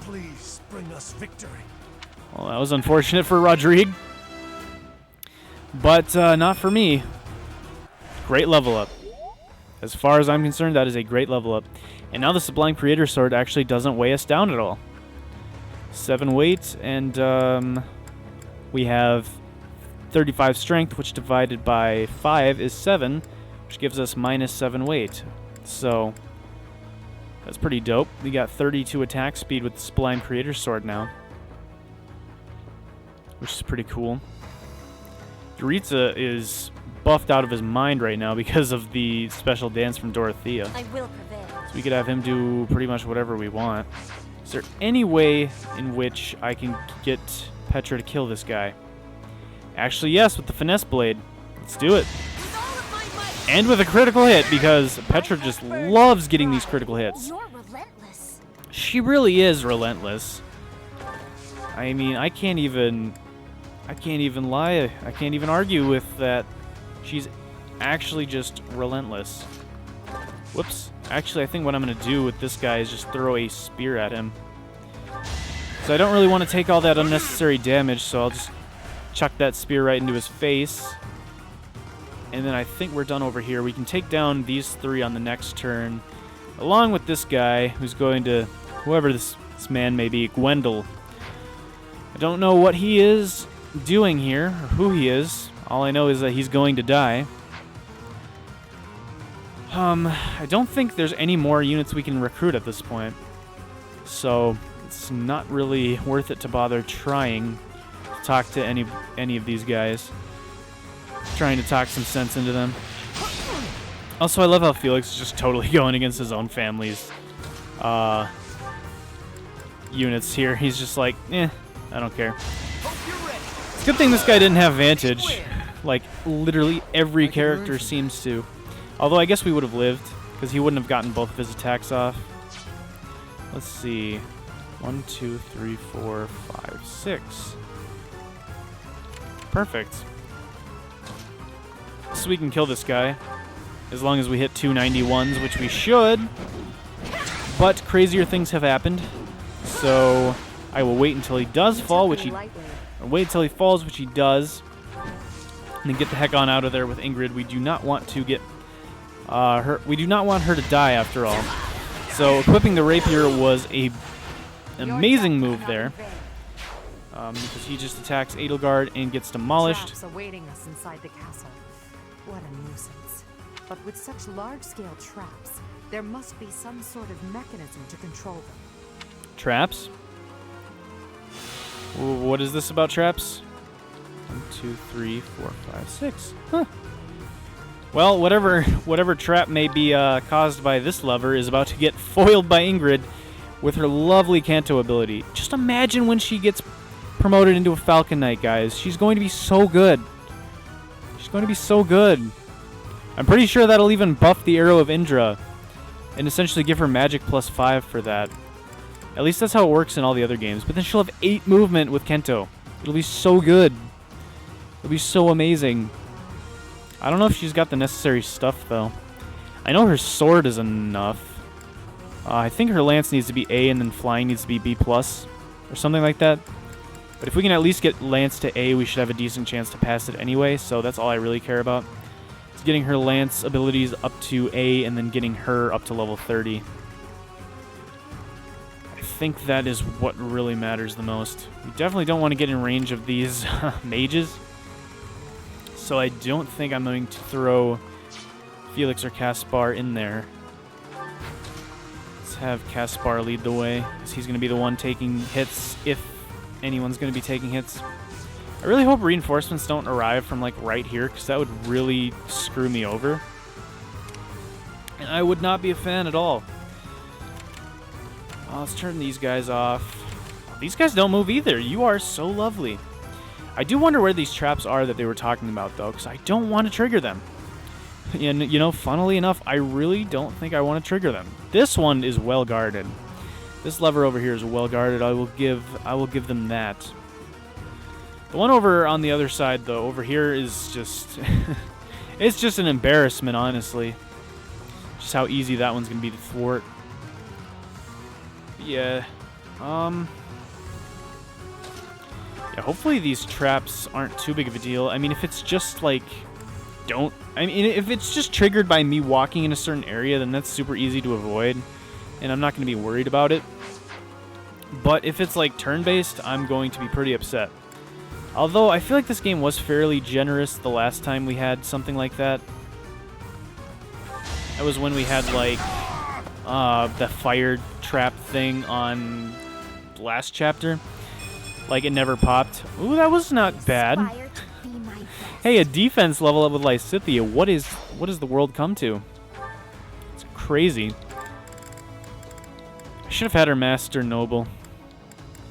please bring us victory. Well, that was unfortunate for Rodrigue. But not for me. Great level up. As far as I'm concerned, that is a great level up. And now the Sublime Creator Sword actually doesn't weigh us down at all. 7 weight, and we have 35 strength, which divided by 5 is 7, which gives us -7 weight. So, that's pretty dope. We got 32 attack speed with the Sublime Creator Sword now, which is pretty cool. Yuritsa is buffed out of his mind right now because of the special dance from Dorothea. I will prevail. So we could have him do pretty much whatever we want. Is there any way in which I can get Petra to kill this guy? Actually, yes, with the finesse blade. Let's do it. And with a critical hit, because Petra just loves getting these critical hits. You're relentless. She really is relentless. I mean, I can't even lie. I can't even argue with that. She's actually just relentless. Whoops. Actually, I think what I'm going to do with this guy is just throw a spear at him. So I don't really want to take all that unnecessary damage, so I'll just chuck that spear right into his face. And then I think we're done over here. We can take down these 3 on the next turn, along with this guy who's going to, whoever this man may be, Gwendol. I don't know what he is doing here, or who he is. All I know is that he's going to die. I don't think there's any more units we can recruit at this point. So it's not really worth it to bother trying to talk to any of these guys. Trying to talk some sense into them. Also, I love how Felix is just totally going against his own family's units here. He's just like, I don't care. It's a good thing this guy didn't have Vantage. Like, literally every character seems to. Although, I guess we would have lived, because he wouldn't have gotten both of his attacks off. Let's see. 1, 2, 3, 4, 5, 6. Perfect. So we can kill this guy, as long as we hit 291s, which we should. But crazier things have happened, so I will wait until he does fall, which he falls, which he does, and then get the heck on out of there with Ingrid. We do not want to get her. We do not want her to die after all. So equipping the rapier was an amazing move there, because he just attacks Edelgard and gets demolished. Traps awaiting us inside the castle. What a nuisance. But with such large-scale traps, there must be some sort of mechanism to control them. Traps? What is this about traps? 1, 2, 3, 4, 5, 6. Huh. Well, whatever trap may be caused by this lover is about to get foiled by Ingrid with her lovely Canto ability. Just imagine when she gets promoted into a Falcon Knight, guys. She's going to be so good. She's going to be so good. I'm pretty sure that'll even buff the Arrow of Indra and essentially give her magic +5 for that. At least that's how it works in all the other games. But then she'll have 8 movement with Kento. It'll be so good. It'll be so amazing. I don't know if she's got the necessary stuff, though. I know her sword is enough. I think her lance needs to be A, and then flying needs to be B+, or something like that. But if we can at least get lance to A, we should have a decent chance to pass it anyway, so that's all I really care about. It's getting her lance abilities up to A, and then getting her up to level 30. I think that is what really matters the most. We definitely don't want to get in range of these mages. So I don't think I'm going to throw Felix or Caspar in there. Let's have Caspar lead the way, because he's going to be the one taking hits, if anyone's going to be taking hits. I really hope reinforcements don't arrive from, like, right here, because that would really screw me over. And I would not be a fan at all. Let's turn these guys off. These guys don't move either. You are so lovely. I do wonder where these traps are that they were talking about, though, because I don't want to trigger them. And, you know, funnily enough, I really don't think I want to trigger them. This one is well guarded. This lever over here is well guarded. I will give them that. The one over on the other side, though, over here is just... it's just an embarrassment, honestly. Just how easy that one's going to be to thwart. Yeah. Yeah, hopefully these traps aren't too big of a deal. I mean, if it's just, like, if it's just triggered by me walking in a certain area, then that's super easy to avoid, and I'm not going to be worried about it. But if it's, like, turn-based, I'm going to be pretty upset. Although, I feel like this game was fairly generous the last time we had something like that. That was when we had, like, the fire trap thing on last chapter. Like, it never popped. Ooh, that was not bad. Hey, a defense level up with Lysithea. What does the world come to? It's crazy. I Should have had her Master Noble.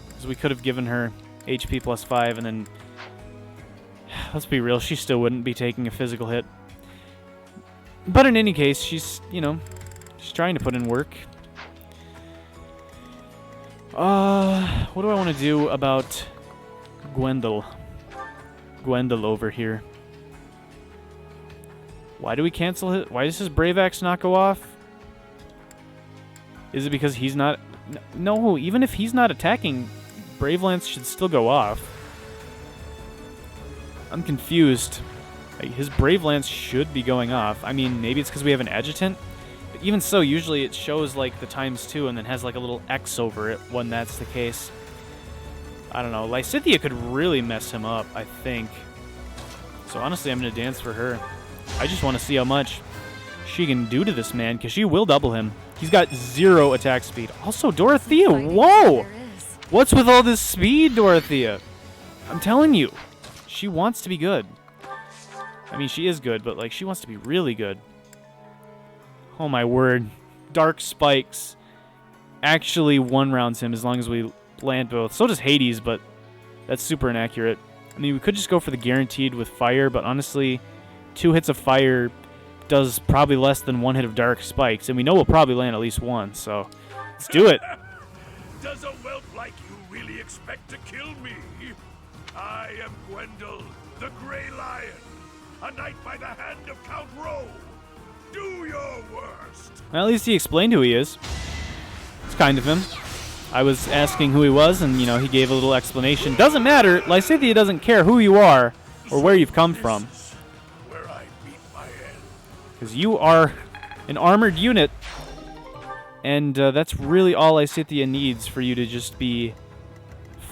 Because we could have given her HP plus 5 and then... Let's be real, she still wouldn't be taking a physical hit. But in any case, she's, you know, she's trying to put in work. What do I want to do about Gwendol? Gwendol over here. Why do we cancel it? Why does his Brave Axe not go off? Is it because he's not... No, even if he's not attacking, Brave Lance should still go off. I'm confused. Like, his Brave Lance should be going off. I mean, maybe it's because we have an adjutant. But even so, usually it shows like the ×2 and then has like a little X over it when that's the case. I don't know. Lysithea could really mess him up, I think. So honestly, I'm going to dance for her. I just want to see how much she can do to this man, because she will double him. He's got 0 attack speed. Also, Dorothea, whoa! What's with all this speed, Dorothea? I'm telling you, she wants to be good. I mean, she is good, but like, she wants to be really good. Oh my word. Dark Spikes actually one-rounds him as long as we land both. So does Hades, but that's super inaccurate. I mean, we could just go for the guaranteed with fire, but honestly, 2 hits of fire does probably less than 1 hit of Dark Spikes, and we know we'll probably land at least 1, so let's do it. Does a whelp like you really expect to kill me? I am Gwendol, the Grey Lion, a knight by the hand of Count Rowe. Do your worst. Well, at least he explained who he is. It's kind of him. I was asking who he was, and, you know, he gave a little explanation. Doesn't matter. Lysithea doesn't care who you are or where you've come from. Because you are an armored unit, and that's really all Lysithea needs for you to just be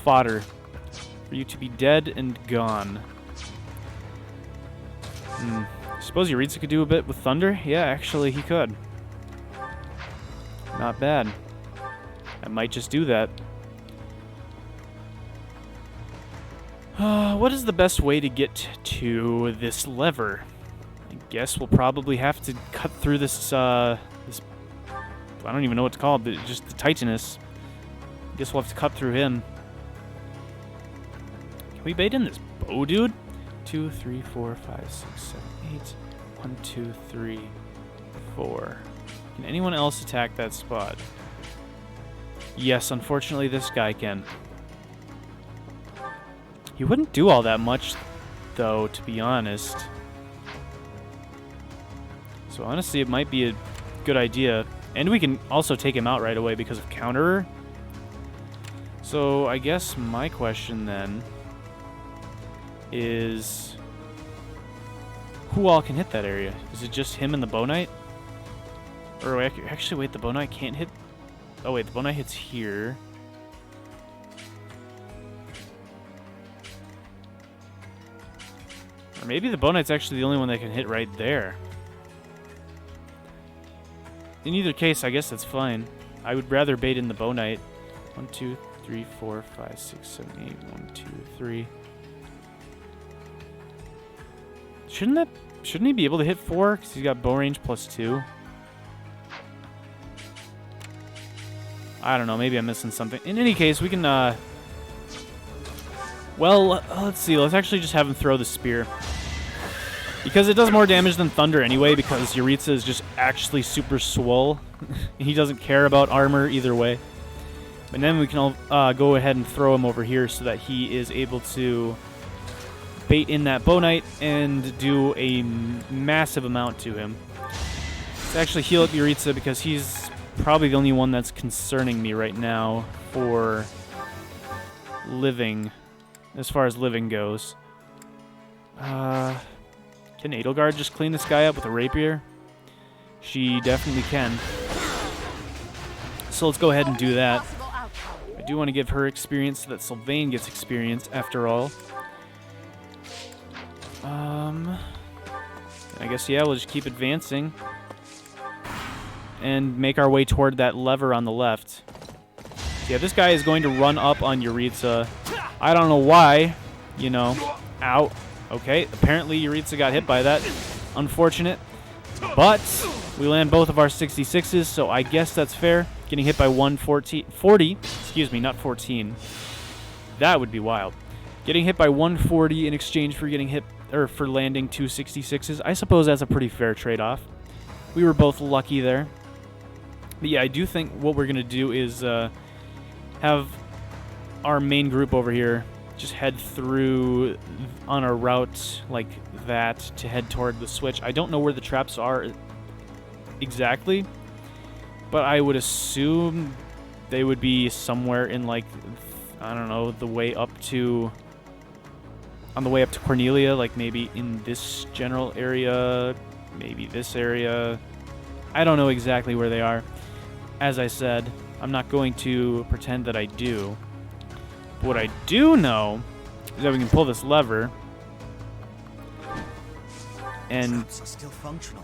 fodder. For you to be dead and gone. I suppose Yuritsa could do a bit with thunder? Yeah, actually he could. Not bad. I might just do that. What is the best way to get to this lever? I guess we'll probably have to cut through this, I don't even know what to call it, but just the Titanus. I guess we'll have to cut through him. Can we bait in this bow, dude? 2, 3, 4, 5, 6, 7, 8. 1, 2, 3, 4. Can anyone else attack that spot? Yes, unfortunately this guy can. He wouldn't do all that much, though, to be honest. So honestly, it might be a good idea. And we can also take him out right away because of counterer. So I guess my question then is, who all can hit that area? Is it just him and the Bow Knight? Or actually, wait, the Bow Knight can't hit... Oh wait, the Bow Knight hits here. Or maybe the Bow Knight's actually the only one that can hit right there. In either case, I guess that's fine. I would rather bait in the Bow Knight. 1, 2, 3, 4, 5, 6, 7, 8. 1, 2, 3. Shouldn't he be able to hit 4? Because he's got bow range plus 2. I don't know. Maybe I'm missing something. In any case, we can, well, let's see. Let's actually just have him throw the spear. Because it does more damage than thunder anyway, because Yuritsa is just actually super swole. He doesn't care about armor either way. And then we can all go ahead and throw him over here so that he is able to bait in that Bow Knight and do a massive amount to him. Let's actually heal up Yuritsa because he's probably the only one that's concerning me right now for living, as far as living goes. Can Edelgard just clean this guy up with a rapier? She definitely can. So let's go ahead and do that. I do want to give her experience so that Sylvain gets experience after all. I guess, yeah, we'll just keep advancing and make our way toward that lever on the left. Yeah, this guy is going to run up on Yuritsa. I don't know why, you know. Ow. Okay, apparently Yuritsa got hit by that. Unfortunate. But We land both of our 66s, so I guess that's fair. Getting hit by 40, excuse me, not 14. That would be wild. Getting hit by 140 in exchange for getting hit, or for landing 2 66s. I suppose that's a pretty fair trade-off. We were both lucky there. But yeah, I do think what we're gonna do is have our main group over here just head through on a route like that to head toward the switch. I don't know where the traps are exactly, but I would assume they would be somewhere in, like, I don't know, the way up to, on the way up to Cornelia, like maybe in this general area, maybe this area. I don't know exactly where they are. As I said, I'm not going to pretend that I do. But what I do know is that we can pull this lever, and Traps are still functional.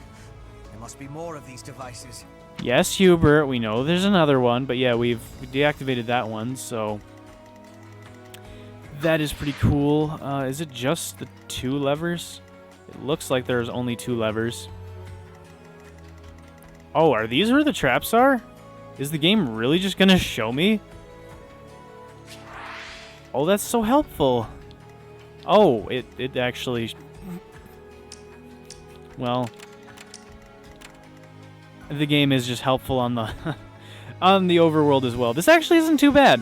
There must be more of these devices. yes, Hubert, we know there's another one, but yeah, we've deactivated that one, so that is pretty cool. Is it just the 2 levers? It looks like there's only 2 levers. Oh, are these where the traps are? Is the game really just gonna show me? Oh, that's so helpful. Oh, it actually... Well, the game is just helpful on the on the overworld as well. This actually isn't too bad.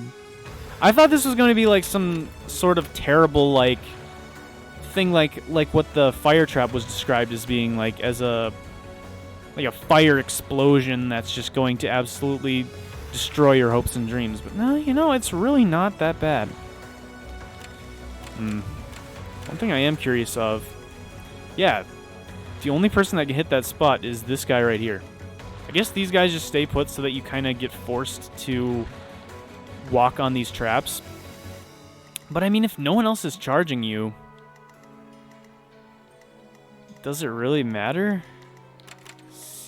I thought this was going to be like some sort of terrible like thing, like what the fire trap was described as being, like as a fire explosion that's just going to absolutely destroy your hopes and dreams. But no, you know, it's really not that bad. One thing I am curious of, yeah, the only person that can hit that spot is this guy right here. I guess these guys just stay put so that you kind of get forced to walk on these traps. But I mean, if no one else is charging you, does it really matter?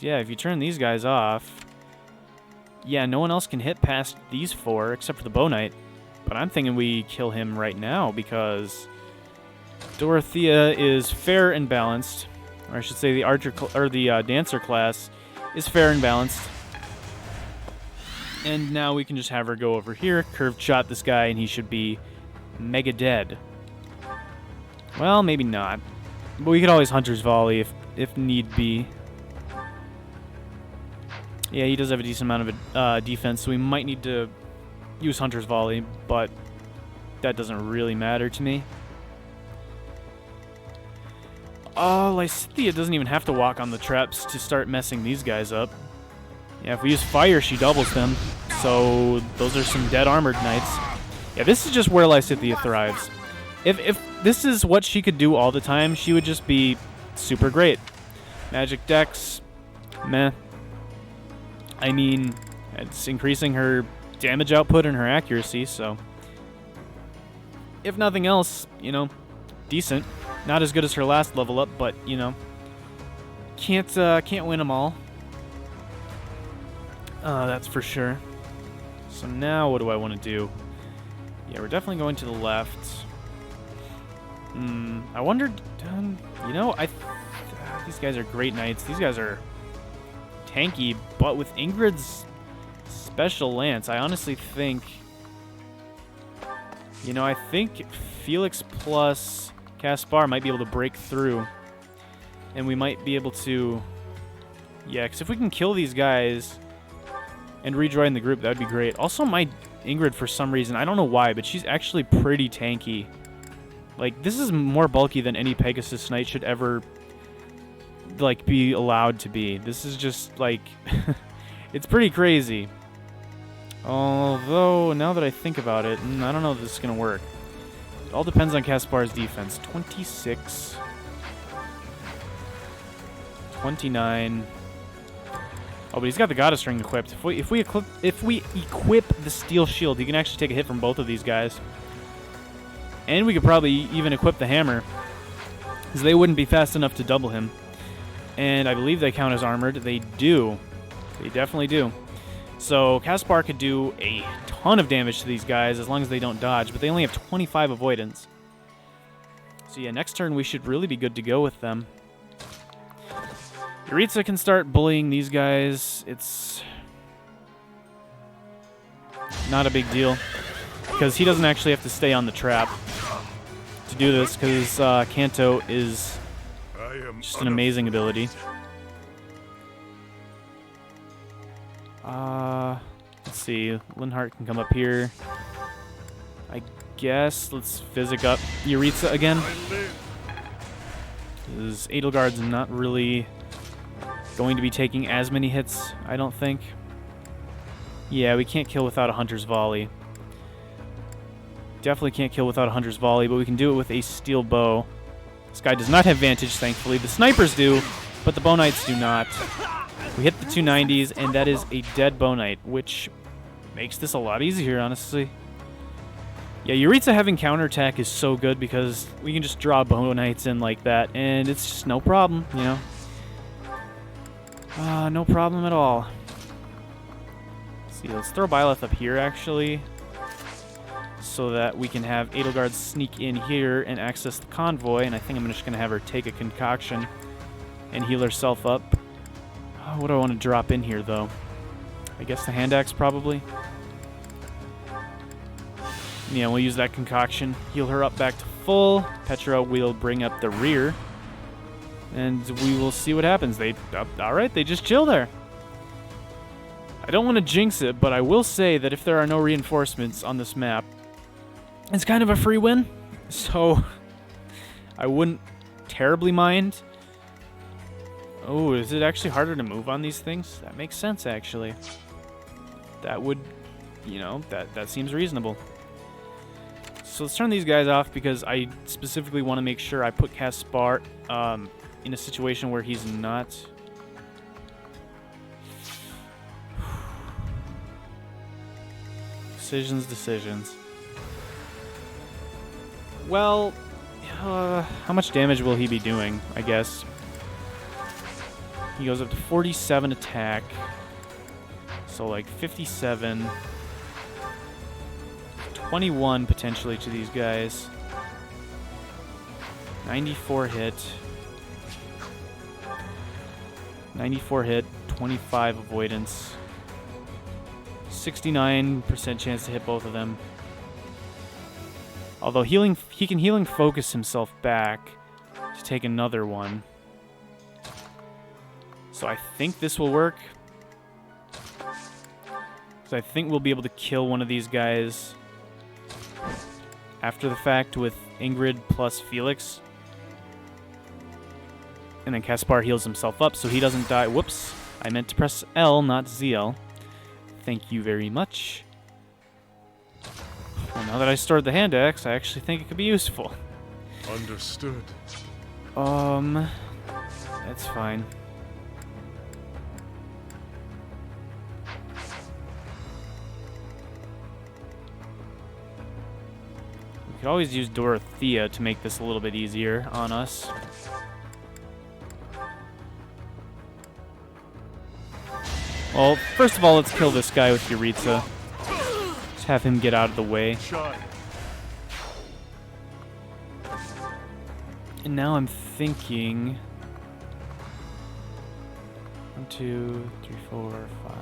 Yeah, if you turn these guys off, yeah, no one else can hit past these 4 except for the Bow Knight. But I'm thinking we kill him right now because Dorothea is fair and balanced. Or I should say the archer or the dancer class is fair and balanced. And now we can just have her go over here, curved shot this guy, and he should be mega dead. Well, maybe not. But we could always Hunter's Volley if need be. Yeah, he does have a decent amount of defense, so we might need to use Hunter's Volley, but that doesn't really matter to me. Oh, Lysithea doesn't even have to walk on the traps to start messing these guys up. Yeah, if we use fire, she doubles them. So those are some dead armored knights. Yeah, this is just where Lysithea thrives. If this is what she could do all the time, she would just be super great. Magic Dex, meh. I mean, it's increasing her damage output and her accuracy, so if nothing else, you know, decent. Not as good as her last level up, but you know, can't win them all. That's for sure. So now, what do I want to do? Yeah, we're definitely going to the left. I wondered, you know, these guys are great knights. These guys are tanky, but with Ingrid's special lance, I honestly think, you know, I think Felix plus Caspar might be able to break through, and we might be able to, yeah, because if we can kill these guys and rejoin the group, that would be great. Also, my Ingrid, for some reason, I don't know why, but she's actually pretty tanky. Like, this is more bulky than any Pegasus Knight should ever, like, be allowed to be. This is just, like, it's pretty crazy. Although, now that I think about it, I don't know if this is going to work. It all depends on Caspar's defense. 26. 29. Oh, but he's got the Goddess Ring equipped. If we equip the Steel Shield, he can actually take a hit from both of these guys. And we could probably even equip the Hammer, because they wouldn't be fast enough to double him. And I believe they count as armored. They do. They definitely do. So Caspar could do a ton of damage to these guys as long as they don't dodge, but they only have 25 avoidance. So yeah, next turn we should really be good to go with them. Yuritsa can start bullying these guys. It's not a big deal because he doesn't actually have to stay on the trap to do this because Kanto is just an amazing ability. Let's see. Linhardt can come up here. I guess let's physic up Yuritsa again. Because Edelgard's not really going to be taking as many hits, I don't think. Yeah, we can't kill without a Hunter's Volley. Definitely can't kill without a Hunter's Volley, but we can do it with a Steel Bow. This guy does not have Vantage, thankfully. The Snipers do, but the Bow Knights do not. We hit the 290s, and that is a dead Bow Knight, which makes this a lot easier, honestly. Yeah, Yuritsa having counterattack is so good because we can just draw Bow Knights in like that, and it's just no problem, you know? No problem at all. Let's see, let's throw Byleth up here, actually, so that we can have Edelgard sneak in here and access the convoy, and I think I'm just going to have her take a concoction and heal herself up. What do I want to drop in here, though? I guess the hand axe, probably. Yeah, we'll use that concoction. Heal her up back to full. Petra will bring up the rear. And we will see what happens. Alright, they just chill there. I don't want to jinx it, but I will say that if there are no reinforcements on this map, it's kind of a free win. So, I wouldn't terribly mind. Oh, is it actually harder to move on these things? That makes sense, actually. That would, you know, that seems reasonable. So let's turn these guys off because I specifically want to make sure I put Caspar in a situation where he's not. Decisions. Well, how much damage will he be doing, I guess? He goes up to 47 attack. So like 57. 21 potentially to these guys. 94 hit. 94 hit, 25 avoidance. 69% chance to hit both of them. Although he can healing focus himself back to take another one. So I think this will work. So I think we'll be able to kill one of these guys after the fact with Ingrid plus Felix. And then Caspar heals himself up so he doesn't die. Whoops. I meant to press L, not ZL. Thank you very much. Well, now that I stored the hand axe, I actually think it could be useful. Understood. That's fine. We could always use Dorothea to make this a little bit easier on us. Well, first of all, let's kill this guy with Yuritsa. Just have him get out of the way. And now I'm thinking... 1, 2, 3, 4, 5...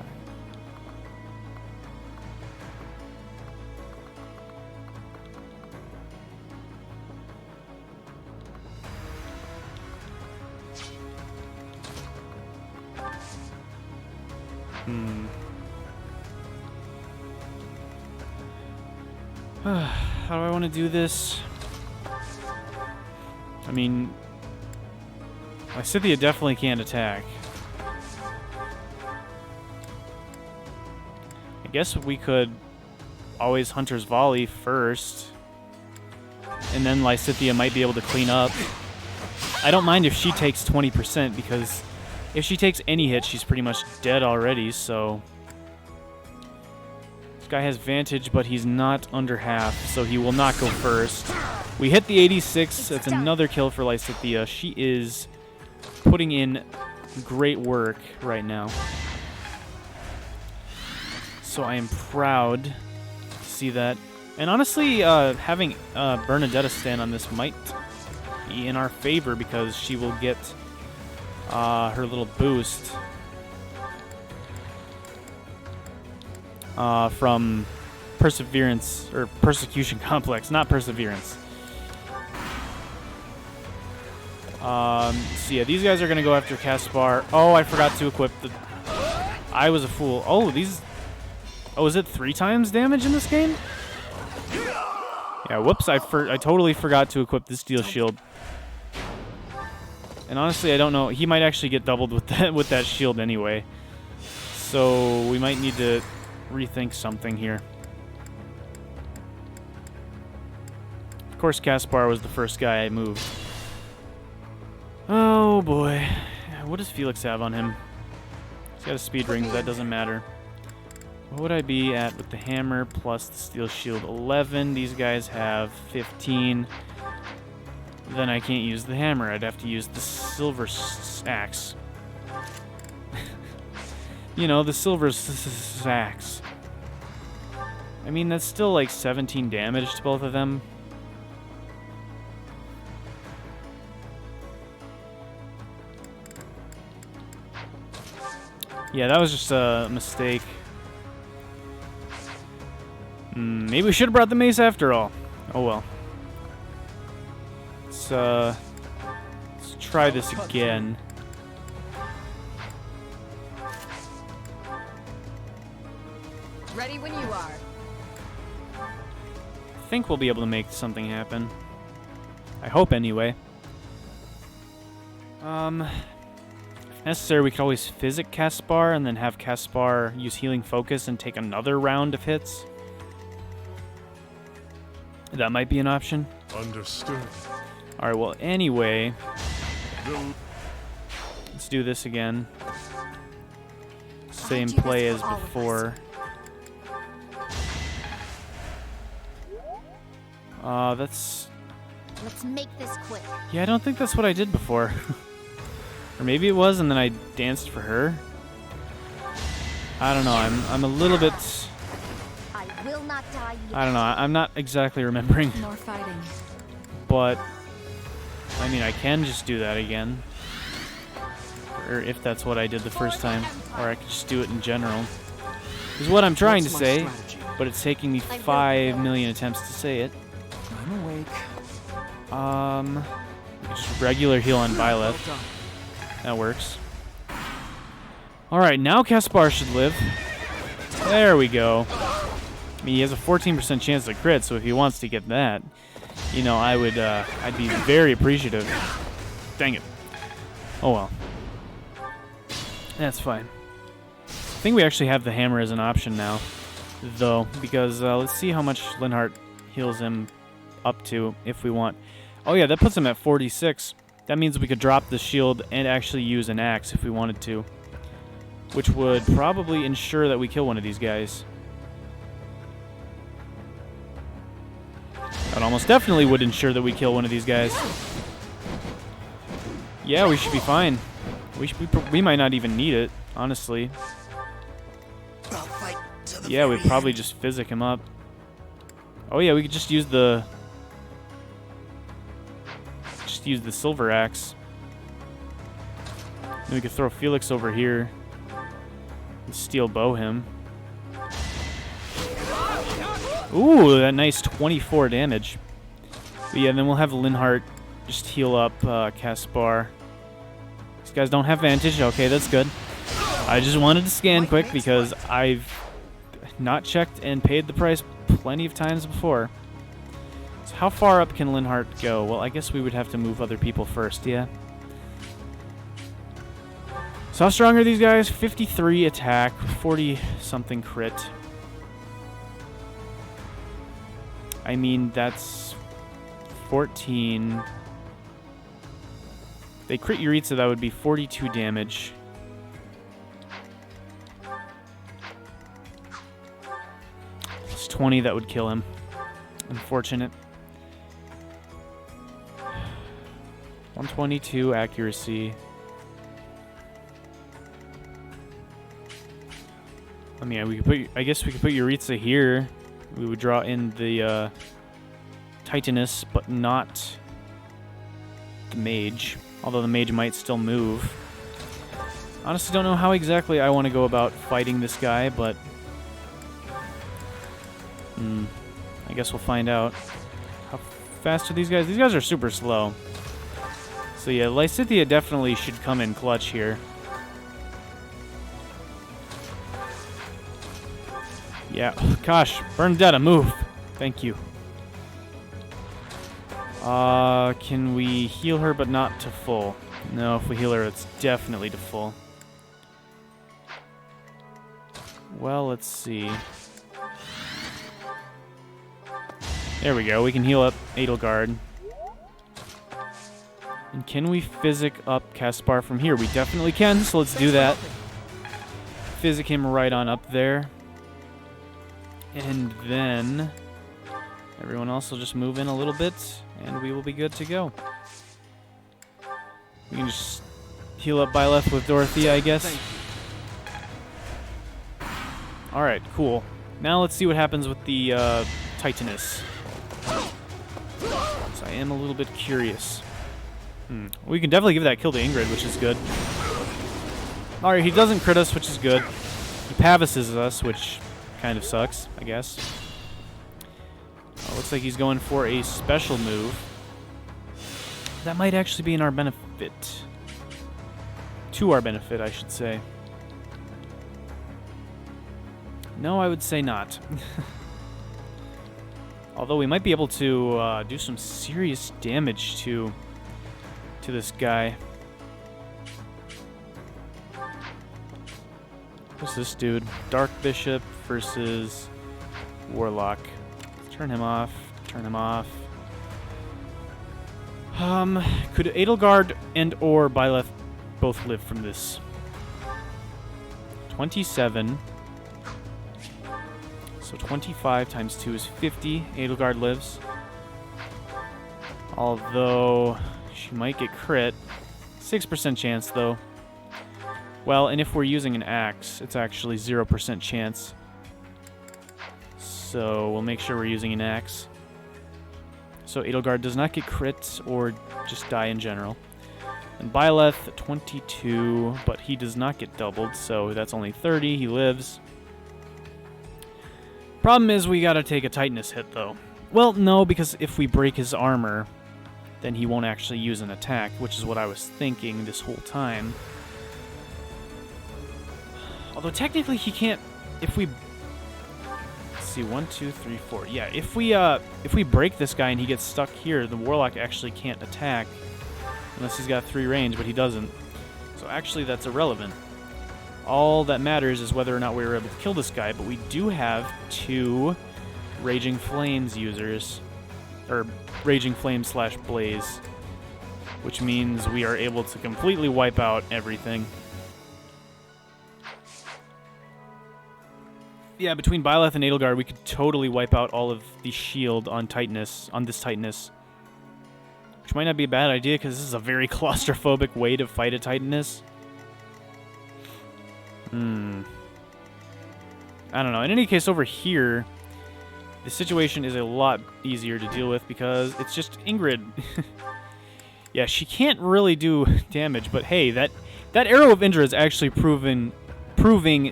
How do I want to do this? I mean, Lysithea definitely can't attack. I guess we could always Hunter's Volley first, and then Lysithea might be able to clean up. I don't mind if she takes 20%, because if she takes any hit, she's pretty much dead already, so... This guy has Vantage, but he's not under half, so he will not go first. We hit the 86. That's another kill for Lysithea. She is putting in great work right now. So I am proud to see that. And honestly, having Bernadetta stand on this might be in our favor, because she will get her little boost from Perseverance, or Persecution Complex, not Perseverance. So yeah, these guys are gonna go after Caspar. Oh, I forgot to equip the... I was a fool. Oh, these... Oh, is it 3 times damage in this game? Yeah, whoops, I totally forgot to equip the Steel Shield. And honestly, I don't know. He might actually get doubled with that shield anyway. So we might need to rethink something here. Of course, Caspar was the first guy I moved. Oh boy. What does Felix have on him? He's got a speed ring, but that doesn't matter. What would I be at with the hammer plus the steel shield? 11. These guys have 15. Then I can't use the hammer. I'd have to use the silver axe. You know, the silver axe. I mean, that's still like 17 damage to both of them. Yeah, that was just a mistake. Maybe we should have brought the mace after all. Oh well. Let's try this again. Ready when you are. I think we'll be able to make something happen. I hope anyway. If necessary, we could always physic Caspar and then have Caspar use Healing Focus and take another round of hits. That might be an option. Understood. Alright, well, anyway, let's do this again. Same play as before. That's... Let's make this quick. Yeah, I don't think that's what I did before. Or maybe it was, and then I danced for her. I don't know, I'm a little bit... I will not die yet. I don't know, I'm not exactly remembering. More fighting. But, I mean, I can just do that again. Or if that's what I did the first time. Or I could just do it in general. Is what I'm trying to say, but it's taking me 5 million attempts to say it. I'm awake. Just regular heal on Byleth. That works. Alright, now Caspar should live. There we go. I mean, he has a 14% chance to crit, so if he wants to get that, you know, I'd be very appreciative. Dang it. Oh well. That's fine. I think we actually have the hammer as an option now, though, because let's see how much Linhardt heals him up to if we want. Oh yeah, that puts him at 46. That means we could drop the shield and actually use an axe if we wanted to, which would probably ensure that we kill one of these guys. That almost definitely would ensure that we kill one of these guys. Yeah, we should be fine. We might not even need it, honestly. Yeah, we'd probably just physic him up. Oh yeah, we could just use the silver axe. Then we could throw Felix over here and steel bow him. Ooh, that nice 24 damage. But yeah, then we'll have Linhardt just heal up Caspar. These guys don't have vantage. Okay, that's good. I just wanted to scan quick because I've not checked and paid the price plenty of times before. So how far up can Linhardt go? Well, I guess we would have to move other people first, yeah. So how strong are these guys? 53 attack, 40-something crit. I mean, that's 14. If they crit Yuritsa, that would be 42 damage. Plus 20, that would kill him. Unfortunate. 122 accuracy. I mean, I guess we could put Yuritsa here. We would draw in the Titanus, but not the mage. Although the mage might still move. Honestly, don't know how exactly I want to go about fighting this guy, but I guess we'll find out. How fast are these guys? These guys are super slow. So yeah, Lysithea definitely should come in clutch here. Yeah, gosh, Bernadetta, move. Thank you. Can we heal her but not to full? No, if we heal her, it's definitely to full. Well, let's see. There we go, we can heal up Edelgard. And can we physic up Caspar from here? We definitely can, so let's do that. Physic him right on up there. And then everyone else will just move in a little bit, and we will be good to go. We can just heal up Byleth with Dorothea, I guess. Alright, cool. Now let's see what happens with the Titaness. So I am a little bit curious. We can definitely give that kill to Ingrid, which is good. Alright, he doesn't crit us, which is good. He Pavises us, which kind of sucks, I guess. Looks like he's going for a special move. That might actually be in our benefit. To our benefit, I should say. No, I would say not. Although we might be able to do some serious damage to this guy. What's this dude? Dark Bishop versus Warlock. Let's turn him off. Turn him off. Could Edelgard and or Byleth both live from this? 27. So 25 times 2 is 50. Edelgard lives. Although she might get crit. 6% chance though. Well, and if we're using an axe, it's actually 0% chance. So we'll make sure we're using an axe. So Edelgard does not get crit or just die in general. And Byleth, 22, but he does not get doubled, so that's only 30. He lives. Problem is we gotta take a Titaness hit, though. Well, no, because if we break his armor, then he won't actually use an attack, which is what I was thinking this whole time. Although technically he can't, if we, let's see, 1, 2, 3, 4. Yeah, if we break this guy and he gets stuck here, the Warlock actually can't attack unless he's got 3 range, but he doesn't. So actually that's irrelevant. All that matters is whether or not we were able to kill this guy, but we do have 2 Raging Flames users, or Raging Flame / Blaze, which means we are able to completely wipe out everything. Yeah, between Byleth and Edelgard, we could totally wipe out all of the shield on Titaness, on this Titaness. Which might not be a bad idea, because this is a very claustrophobic way to fight a Titaness. I don't know. In any case, over here, the situation is a lot easier to deal with, because it's just Ingrid. Yeah, she can't really do damage, but hey, that Arrow of Indra is actually proving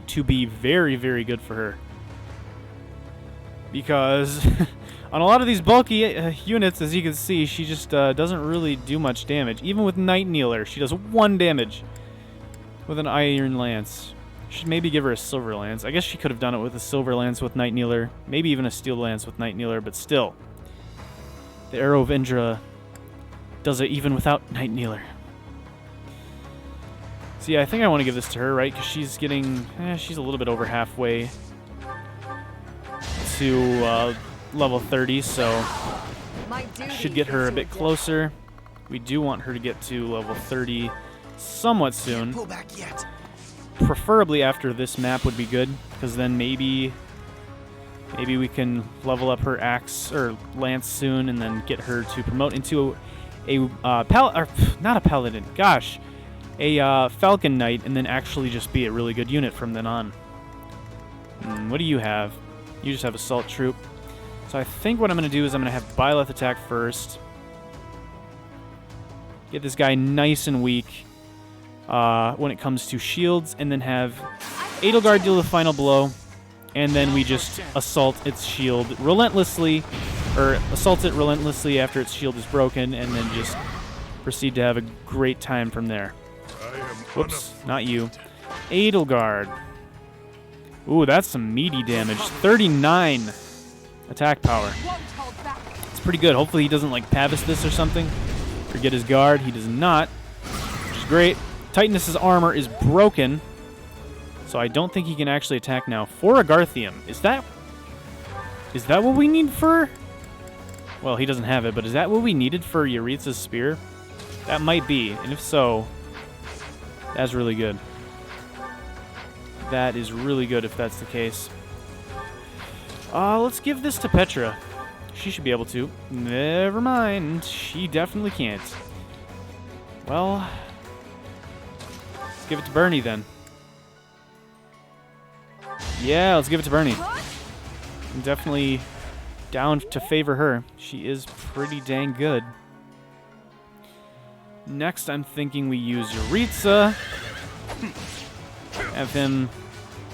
to be very, very good for her. Because on a lot of these bulky units, as you can see, she just doesn't really do much damage. Even with Night Kneeler, she does 1 damage with an Iron Lance. Should maybe give her a Silver Lance. I guess she could have done it with a Silver Lance with Night Kneeler. Maybe even a Steel Lance with Night Kneeler, but still. The Arrow of Indra does it even without Night Kneeler. So yeah, I think I want to give this to her, right? Because she's getting, she's a little bit over halfway to level 30, so should get her a bit closer. We do want her to get to level 30 somewhat soon. Preferably after this map would be good, because then maybe we can level up her axe or lance soon, and then get her to promote into a not a paladin. Gosh. A Falcon Knight, and then actually just be a really good unit from then on. What do you have? You just have Assault Troop. So I think what I'm going to do is I'm going to have Byleth attack first. Get this guy nice and weak. when it comes to shields, and then have Edelgard deal the final blow, and then we just assault its shield relentlessly, or assault it relentlessly after its shield is broken, and then just proceed to have a great time from there. Whoops, not you. Edelgard. Ooh, that's some meaty damage. 39 attack power. It's pretty good. Hopefully he doesn't like Pavis this or something, or get his guard. He does not, which is great. Titanus' armor is broken, so I don't think he can actually attack now. For Agarthium, is that what we need for? Well, he doesn't have it, but is that what we needed for Yaritza's spear? That might be, and if so, that's really good. That is really good if that's the case. Let's give this to Petra. She should be able to. Never mind, she definitely can't. Well, let's give it to Bernie then. Yeah, let's give it to Bernie. I'm definitely down to favor her. She is pretty dang good. Next, I'm thinking we use Yaritza. Have him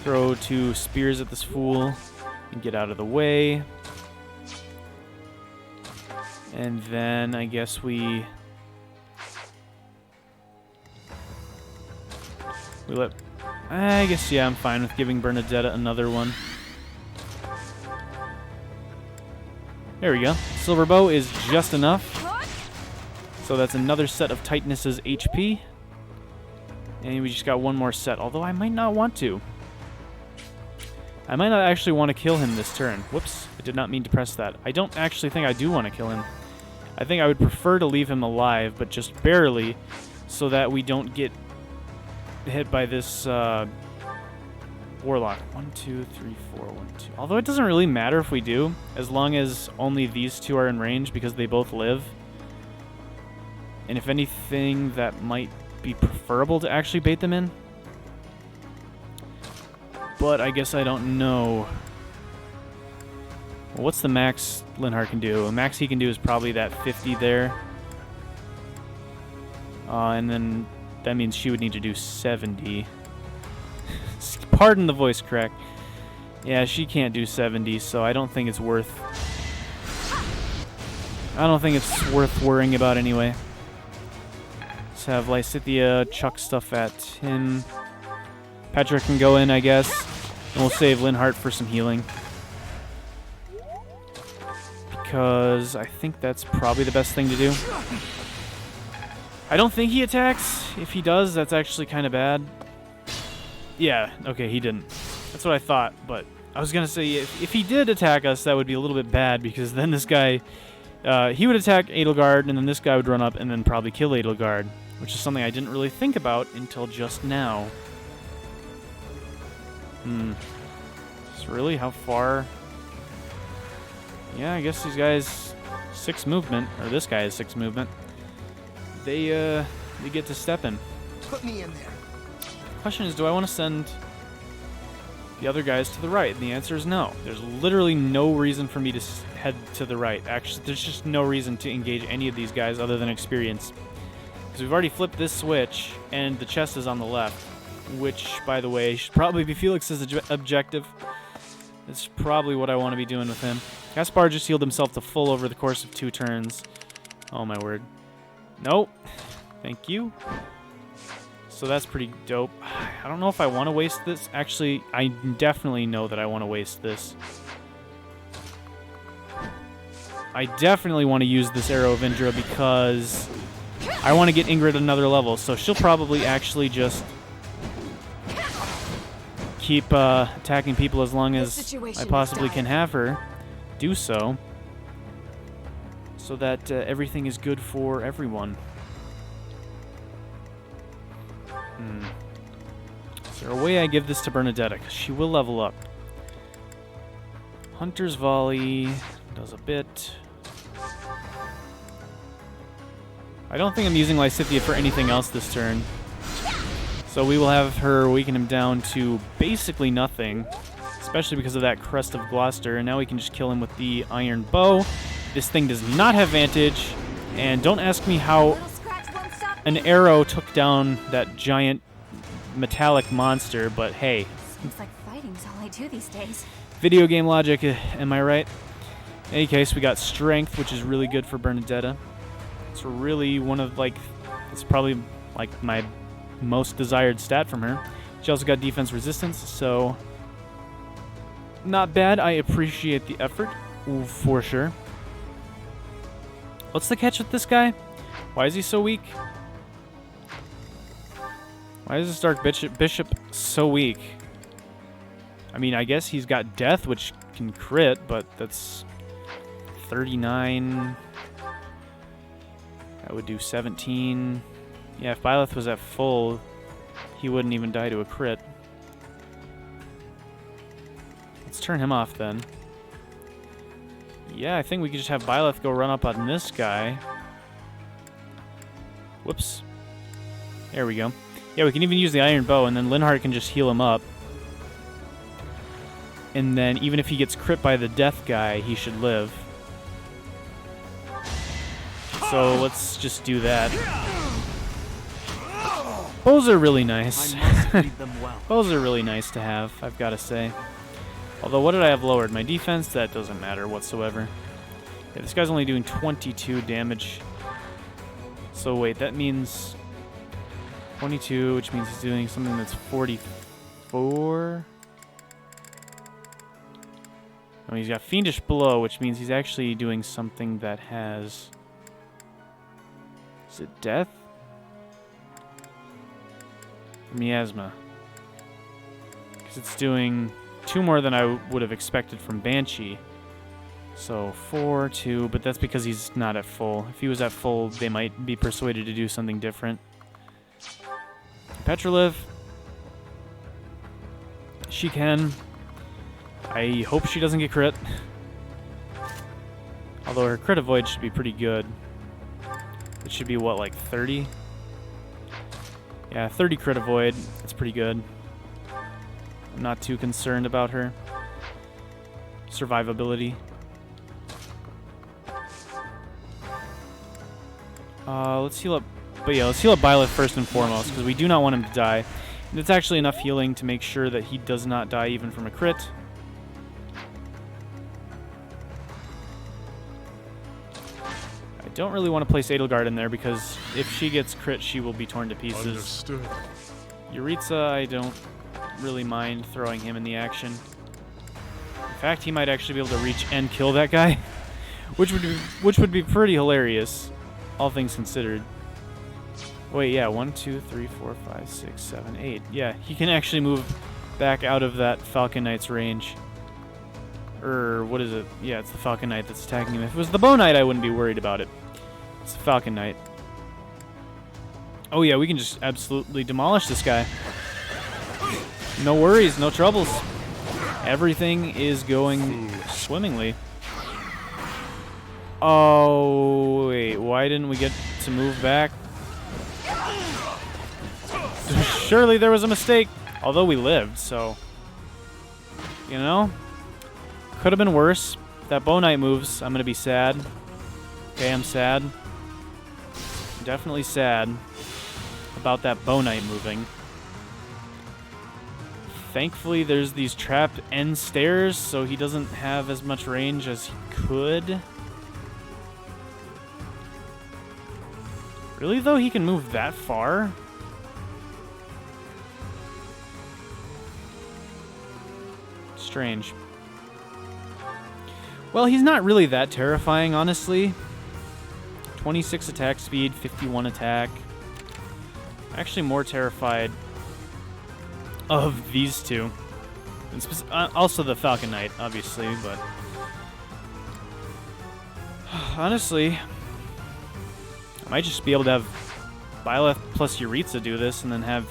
throw 2 spears at this fool and get out of the way. And then I guess we let... I guess, yeah, I'm fine with giving Bernadetta another one. There we go. Silver Bow is just enough. So that's another set of Titanus' HP. And we just got one more set, although I might not want to. I might not actually want to kill him this turn. Whoops, I did not mean to press that. I don't actually think I do want to kill him. I think I would prefer to leave him alive, but just barely, so that we don't get hit by this Warlock. 1, 2, 3, 4, 1, 2. Although it doesn't really matter if we do, as long as only these 2 are in range because they both live. And if anything, that might be preferable to actually bait them in. But I guess I don't know. Well, what's the max Linhardt can do? The max he can do is probably that 50 there. And then that means she would need to do 70. Pardon the voice crack. Yeah, she can't do 70, so I don't think it's worth... worrying about anyway. Let's have Lysithea chuck stuff at him. Petra can go in, I guess. And we'll save Linhardt for some healing. Because I think that's probably the best thing to do. I don't think he attacks. If he does, that's actually kind of bad. Yeah, okay, he didn't. That's what I thought, but I was going to say if he did attack us, that would be a little bit bad, because then this guy, he would attack Edelgard, and then this guy would run up and then probably kill Edelgard, which is something I didn't really think about until just now. So really, how far? Yeah, I guess these guys 6 movement, or this guy has 6 movement. They get to step in. Put me in there. Question is, do I want to send the other guys to the right? And the answer is no. There's literally no reason for me to head to the right. Actually, there's just no reason to engage any of these guys other than experience. Because we've already flipped this switch, and the chest is on the left. Which, by the way, should probably be Felix's objective. That's probably what I want to be doing with him. Caspar just healed himself to full over the course of 2 turns. Oh my word. Nope. Thank you. So that's pretty dope. I don't know if I want to waste this. Actually, I definitely know that I want to waste this. I definitely want to use this Arrow of Indra because I want to get Ingrid another level. So she'll probably actually just keep attacking people as long as I possibly can have her do so. So that everything is good for everyone. Is there a way I give this to Bernadetta? Because she will level up. Hunter's Volley does a bit. I don't think I'm using Lysithea for anything else this turn. So we will have her weaken him down to basically nothing. Especially because of that Crest of Gloucester. And now we can just kill him with the Iron Bow. This thing does not have Vantage. And don't ask me how an arrow took down that giant metallic monster, but hey. Seems like fighting's all I do these days. Video game logic, am I right? In any case, we got strength, which is really good for Bernadetta. It's really one of, like, it's probably, like, my most desired stat from her. She also got defense resistance, so not bad. I appreciate the effort, for sure. What's the catch with this guy? Why is he so weak? Why is this Dark Bishop so weak? I mean, I guess he's got death, which can crit, but that's 39. That would do 17. Yeah, if Byleth was at full, he wouldn't even die to a crit. Let's turn him off then. Yeah, I think we could just have Byleth go run up on this guy. Whoops. There we go. Yeah, we can even use the Iron Bow, and then Linhardt can just heal him up. And then even if he gets crit by the death guy, he should live. So let's just do that. Bows are really nice. Bows are really nice to have, I've got to say. Although, what did I have lowered? My defense? That doesn't matter whatsoever. Yeah, this guy's only doing 22 damage. So wait, that means 22, which means he's doing something that's 44. Oh, he's got Fiendish Blow, which means he's actually doing something that has... Is it Death? Miasma. Because it's doing 2 more than I would have expected from Banshee. So 4, 2, but that's because he's not at full. If he was at full, they might be persuaded to do something different. Petroliv. She can. I hope she doesn't get crit. Although her crit avoid should be pretty good. It should be, what, like 30? Yeah, 30 crit avoid. That's pretty good. I'm not too concerned about her survivability. Let's heal up. But yeah, let's heal up Byleth first and foremost, because we do not want him to die. And it's actually enough healing to make sure that he does not die even from a crit. I don't really want to place Edelgard in there, because if she gets crit, she will be torn to pieces. Understood. Yuritsa, I don't really mind throwing him in the action. In fact, he might actually be able to reach and kill that guy, which would be pretty hilarious, all things considered. Wait, yeah, 1, 2, 3, 4, 5, 6, 7, 8. Yeah, he can actually move back out of that Falcon Knight's range. What is it? Yeah, it's the Falcon Knight that's attacking him. If it was the Bow Knight, I wouldn't be worried about it. It's the Falcon Knight. Oh yeah, we can just absolutely demolish this guy. No worries, no troubles. Everything is going swimmingly. Oh, wait, why didn't we get to move back? Surely there was a mistake. Although we lived, so... You know? Could have been worse. If that Bow Knight moves, I'm going to be sad. Okay, I'm sad. Definitely sad about that Bow Knight moving. Thankfully, there's these trapped end stairs, so he doesn't have as much range as he could. Really, though? He can move that far? Strange. Well, he's not really that terrifying, honestly. 26 attack speed, 51 attack. Actually more terrified of these two. And also the Falcon Knight, obviously, but... Honestly, I might just be able to have Byleth plus Yuritsa do this, and then have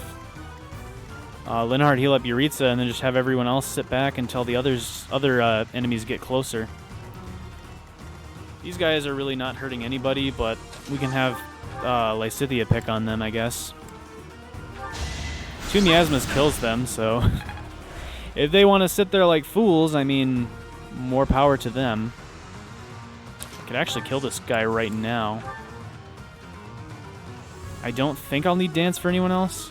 Linhardt heal up Yuritsa, and then just have everyone else sit back until the other enemies get closer. These guys are really not hurting anybody, but we can have Lysithea pick on them, I guess. 2 Miasmas kills them, so... if they want to sit there like fools, I mean, more power to them. I could actually kill this guy right now. I don't think I'll need dance for anyone else.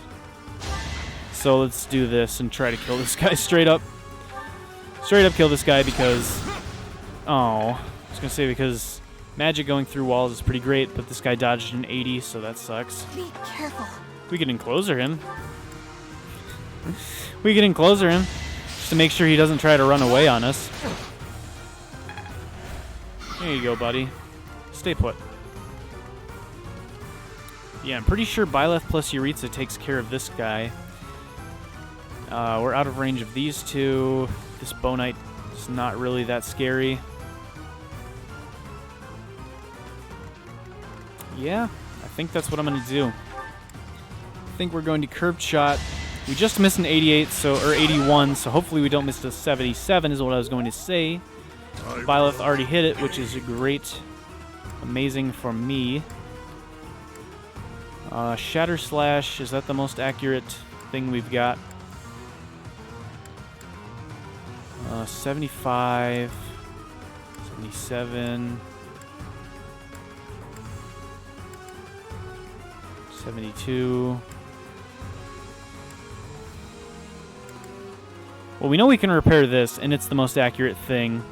So let's do this and try to kill this guy straight up. Straight up kill this guy because... Oh, I was going to say because magic going through walls is pretty great, but this guy dodged an 80, so that sucks. Be careful. We could encloser him. We could encloser him just to make sure he doesn't try to run away on us. There you go, buddy. Stay put. Yeah, I'm pretty sure Byleth plus Yuritsa takes care of this guy. We're out of range of these two. This Bow Knight is not really that scary. Yeah, I think that's what I'm going to do. I think we're going to curved shot. We just missed an 88, or 81, so hopefully we don't miss a 77 is what I was going to say. Byleth already hit it, which is great. Amazing for me. Shatter Slash, is that the most accurate thing we've got? 75, 77, 72. Well, we know we can repair this, and it's the most accurate thing.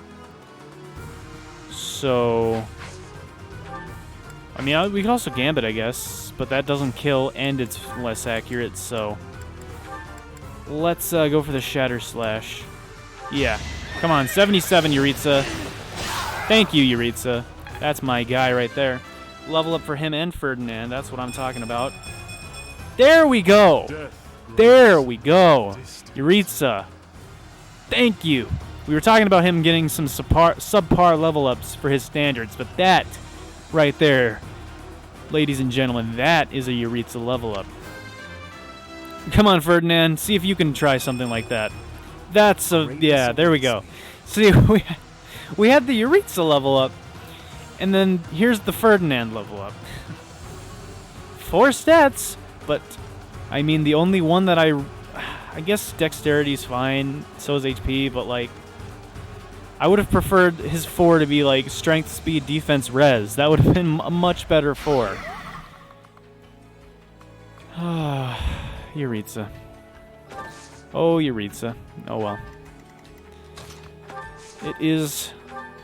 So, I mean, we could also Gambit, I guess, but that doesn't kill, and it's less accurate, so let's go for the Shatter Slash. Yeah, come on, 77, Yuritsa. Thank you, Yuritsa. That's my guy right there. Level up for him and Ferdinand, that's what I'm talking about. There we go! There we go! Yuritsa. Thank you! We were talking about him getting some subpar level ups for his standards, but that right there, ladies and gentlemen, that is a Yuritsa level up. Come on, Ferdinand, see if you can try something like that. That's a, yeah, there we go. See, we had the Yuritsa level up, and then here's the Ferdinand level up. 4 stats, but I mean, the only one that I guess dexterity's fine, so is HP, but like, I would have preferred his 4 to be like strength, speed, defense, res. That would have been a much better 4. Yuritsa. Oh, Yuritsa. Oh well. It is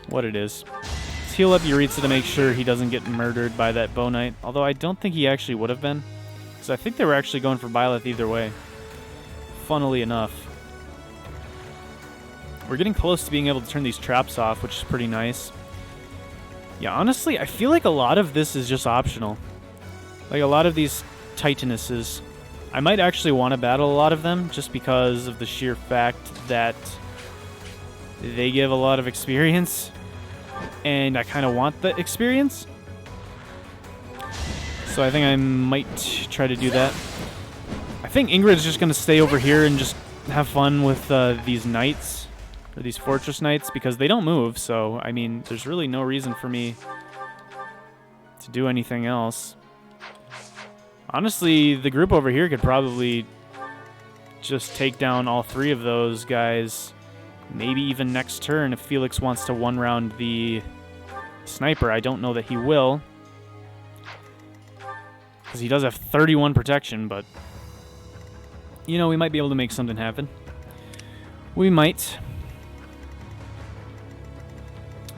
what it is. Let's heal up Yuritsa to make sure he doesn't get murdered by that Bow Knight. Although I don't think he actually would have been. Because I think they were actually going for Byleth either way. Funnily enough. We're getting close to being able to turn these traps off, which is pretty nice. Yeah, honestly, I feel like a lot of this is just optional. Like a lot of these Titanesses, I might actually want to battle a lot of them just because of the sheer fact that they give a lot of experience, and I kind of want the experience. So I think I might try to do that. I think Ingrid's just going to stay over here and just have fun with these knights, or these fortress knights, because they don't move, so, I mean, there's really no reason for me to do anything else. Honestly, the group over here could probably just take down all 3 of those guys, maybe even next turn if Felix wants to one-round the sniper. I don't know that he will, because he does have 31 protection, but, you know, we might be able to make something happen. We might.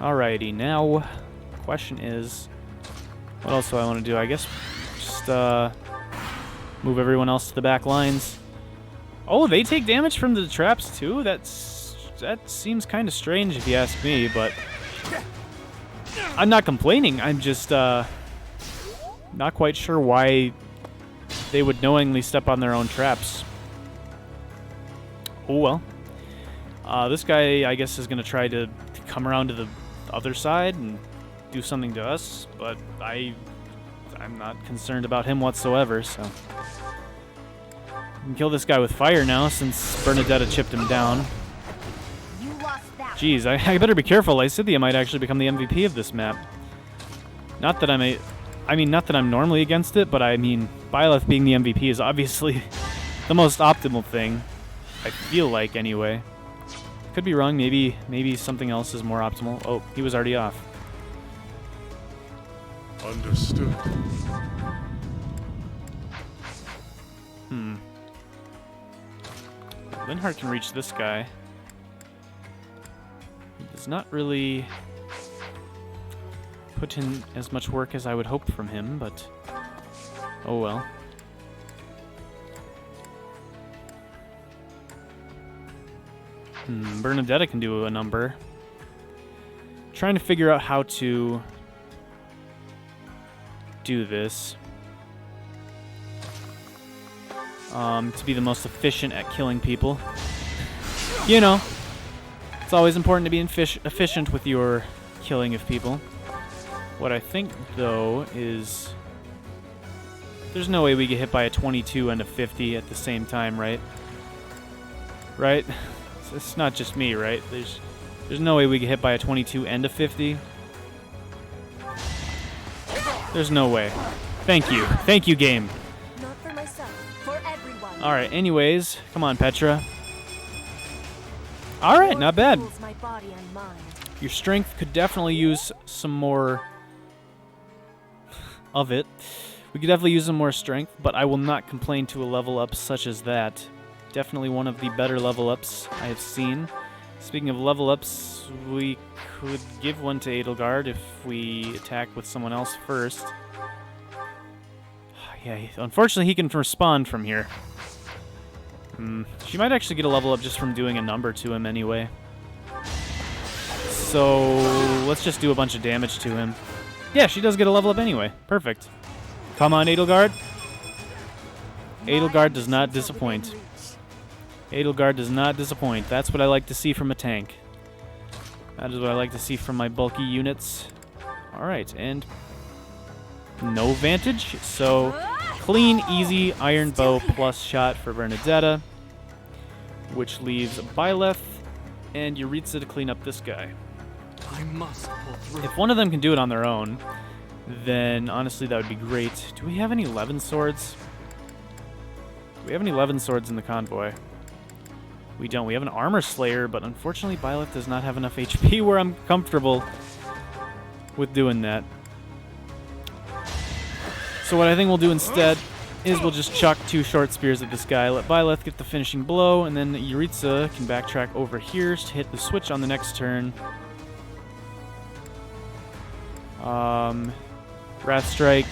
Alrighty, now, question is, what else do I want to do? I guess just move everyone else to the back lines. Oh, they take damage from the traps too? That seems kind of strange if you ask me, but I'm not complaining. I'm just not quite sure why they would knowingly step on their own traps. Oh well. This guy, I guess, is going to try to come around to the other side and do something to us, but I'm not concerned about him whatsoever, so. We can kill this guy with fire now, since Bernadetta chipped him down. Jeez, I better be careful. Lysithea might actually become the MVP of this map. Not that not that I'm normally against it, but I mean, Byleth being the MVP is obviously the most optimal thing. I feel like, anyway. Could be wrong. Maybe something else is more optimal. Oh, he was already off. Understood. Linhardt can reach this guy. He does not really put in as much work as I would hope from him, but oh well. Bernadetta can do a number. Trying to figure out how to do this. To be the most efficient at killing people. You know, it's always important to be efficient with your killing of people. What I think, though, is there's no way we get hit by a 22 and a 50 at the same time, right? Right? It's not just me, right? There's no way we get hit by a 22 and a 50. There's no way. Thank you. Thank you, game. Not for myself, for everyone. Alright, anyways. Come on, Petra. Alright, not bad. My body and mind. Your strength could definitely use some more of it. We could definitely use some more strength, but I will not complain to a level up such as that. Definitely one of the better level ups I have seen. Speaking of level ups, we could give one to Edelgard if we attack with someone else first. Yeah, unfortunately he can respond from here. She might actually get a level up just from doing a number to him anyway. So let's just do a bunch of damage to him. Yeah, she does get a level up anyway. Perfect. Come on, Edelgard. Edelgard does not disappoint. Edelgard does not disappoint. That's what I like to see from a tank. That is what I like to see from my bulky units. Alright, and no vantage. So clean, easy iron bow plus shot for Bernadetta, which leaves Byleth and Yuritsa to clean up this guy. I must pull through. If one of them can do it on their own, then honestly that would be great. Do we have any 11 swords? Do we have any 11 swords in the convoy? We don't. We have an armor slayer, but unfortunately Byleth does not have enough HP where I'm comfortable with doing that. So what I think we'll do instead is we'll just chuck 2 short spears at this guy, let Byleth get the finishing blow, and then Yuritsa can backtrack over here to hit the switch on the next turn. Wrath Strike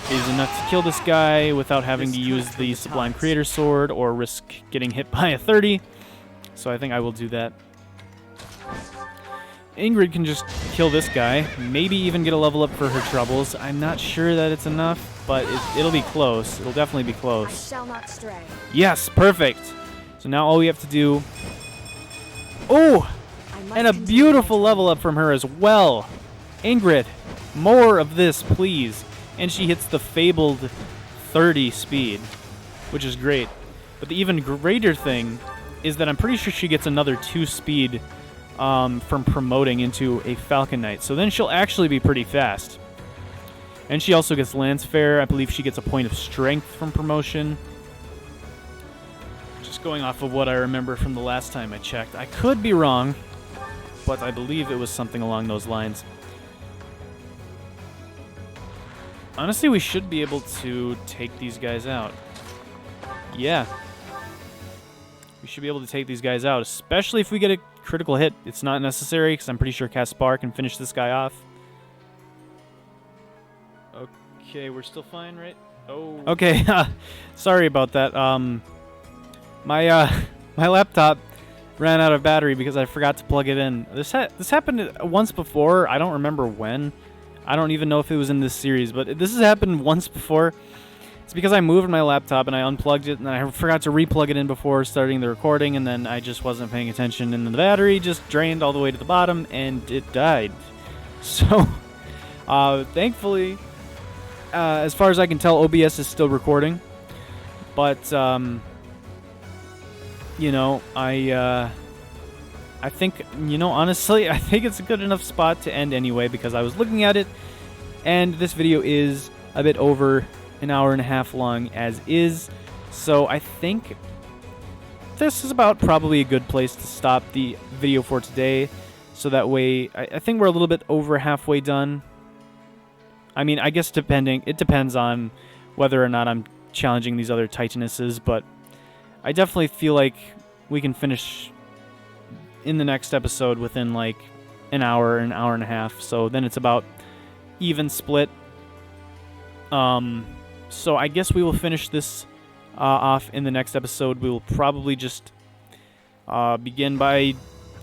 is enough to kill this guy without having to use the Sublime Creator Sword or risk getting hit by a 30. So I think I will do that. Ingrid can just kill this guy, maybe even get a level up for her troubles. I'm not sure that it's enough, but it'll be close. It'll definitely be close. I shall not stray. Yes, perfect. So now all we have to do... Oh! And a beautiful level up from her as well. Ingrid, more of this, please. And she hits the fabled 30 speed, which is great. But the even greater thing is that I'm pretty sure she gets another 2 speed from promoting into a Falcon Knight. So then she'll actually be pretty fast. And she also gets Lancefare. I believe she gets a point of strength from promotion. Just going off of what I remember from the last time I checked. I could be wrong, but I believe it was something along those lines. Honestly, we should be able to take these guys out. Yeah. We should be able to take these guys out, especially if we get a critical hit. It's not necessary, because I'm pretty sure Caspar can finish this guy off. Okay, we're still fine, right? Oh. Okay, sorry about that. My laptop ran out of battery because I forgot to plug it in. This happened once before. I don't remember when. I don't even know if it was in this series, but this has happened once before. It's because I moved my laptop and I unplugged it, and I forgot to replug it in before starting the recording, and then I just wasn't paying attention, and the battery just drained all the way to the bottom, and it died. So, thankfully, as far as I can tell, OBS is still recording. But, you know, I think, you know, honestly, I think it's a good enough spot to end anyway, because I was looking at it, and this video is a bit over an hour and a half long as is, so I think this is about probably a good place to stop the video for today, so that way, I think we're a little bit over halfway done. I mean, I guess it depends on whether or not I'm challenging these other Titanesses, but I definitely feel like we can finish in the next episode within like an hour and a half. So then it's about even split. So I guess we will finish this off in the next episode. We will probably just begin by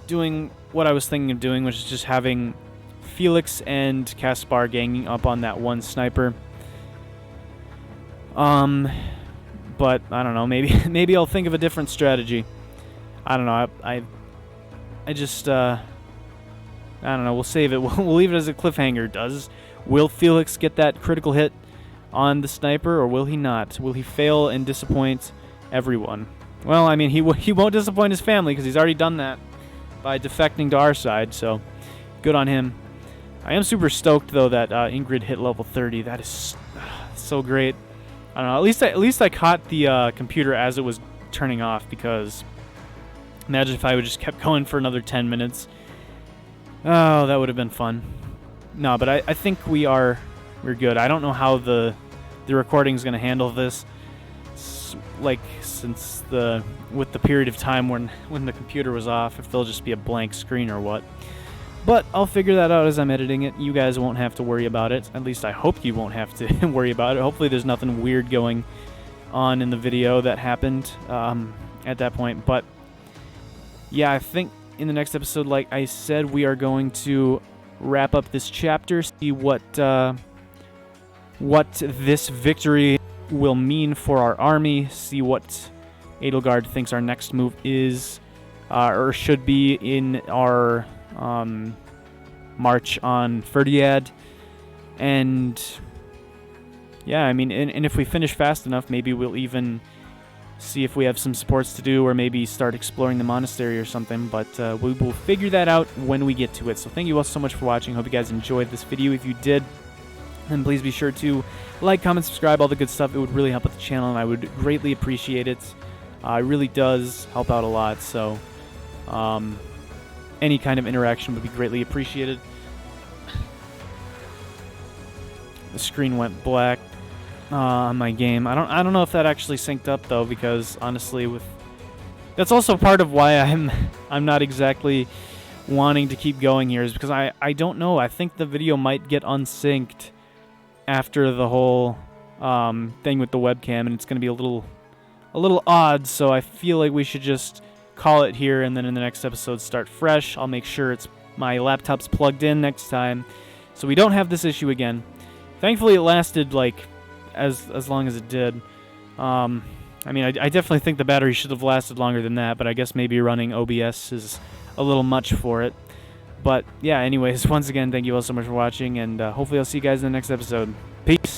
doing what I was thinking of doing, which is just having Felix and Caspar ganging up on that one sniper. But I don't know. Maybe I'll think of a different strategy. I don't know. I just I don't know. We'll save it. We'll leave it as a cliffhanger. Will Felix get that critical hit on the sniper, or will he not? Will he fail and disappoint everyone? Well, I mean, he won't disappoint his family because he's already done that by defecting to our side. So good on him. I am super stoked though that Ingrid hit level 30. That is so great. I don't know. At least I caught the computer as it was turning off, because imagine if I would just kept going for another 10 minutes. Oh, that would have been fun. No, but I think we're good. I don't know how the recording is going to handle this. Like, since with the period of time when the computer was off, if there'll just be a blank screen or what. But I'll figure that out as I'm editing it. You guys won't have to worry about it. At least I hope you won't have to worry about it. Hopefully there's nothing weird going on in the video that happened at that point. But yeah, I think in the next episode, like I said, we are going to wrap up this chapter, see what this victory will mean for our army, see what Edelgard thinks our next move is, or should be in our march on Ferdinand. And yeah, I mean, and if we finish fast enough, maybe we'll even see if we have some supports to do, or maybe start exploring the monastery or something. But we will figure that out when we get to it. So thank you all so much for watching. Hope you guys enjoyed this video. If you did, then please be sure to like, comment, subscribe, all the good stuff. It would really help with the channel, and I would greatly appreciate it. It really does help out a lot. So any kind of interaction would be greatly appreciated. The screen went black on my game. I don't know if that actually synced up though, because honestly, that's also part of why I'm not exactly wanting to keep going here, is because I don't know. I think the video might get unsynced after the whole thing with the webcam, and it's going to be a little odd. So I feel like we should just call it here, and then in the next episode start fresh. I'll make sure my laptop's plugged in next time, so we don't have this issue again. Thankfully, it lasted like as long as it did. I mean, I definitely think the battery should have lasted longer than that, but I guess maybe running OBS is a little much for it. But yeah, anyways, once again, thank you all so much for watching, and hopefully I'll see you guys in the next episode. Peace!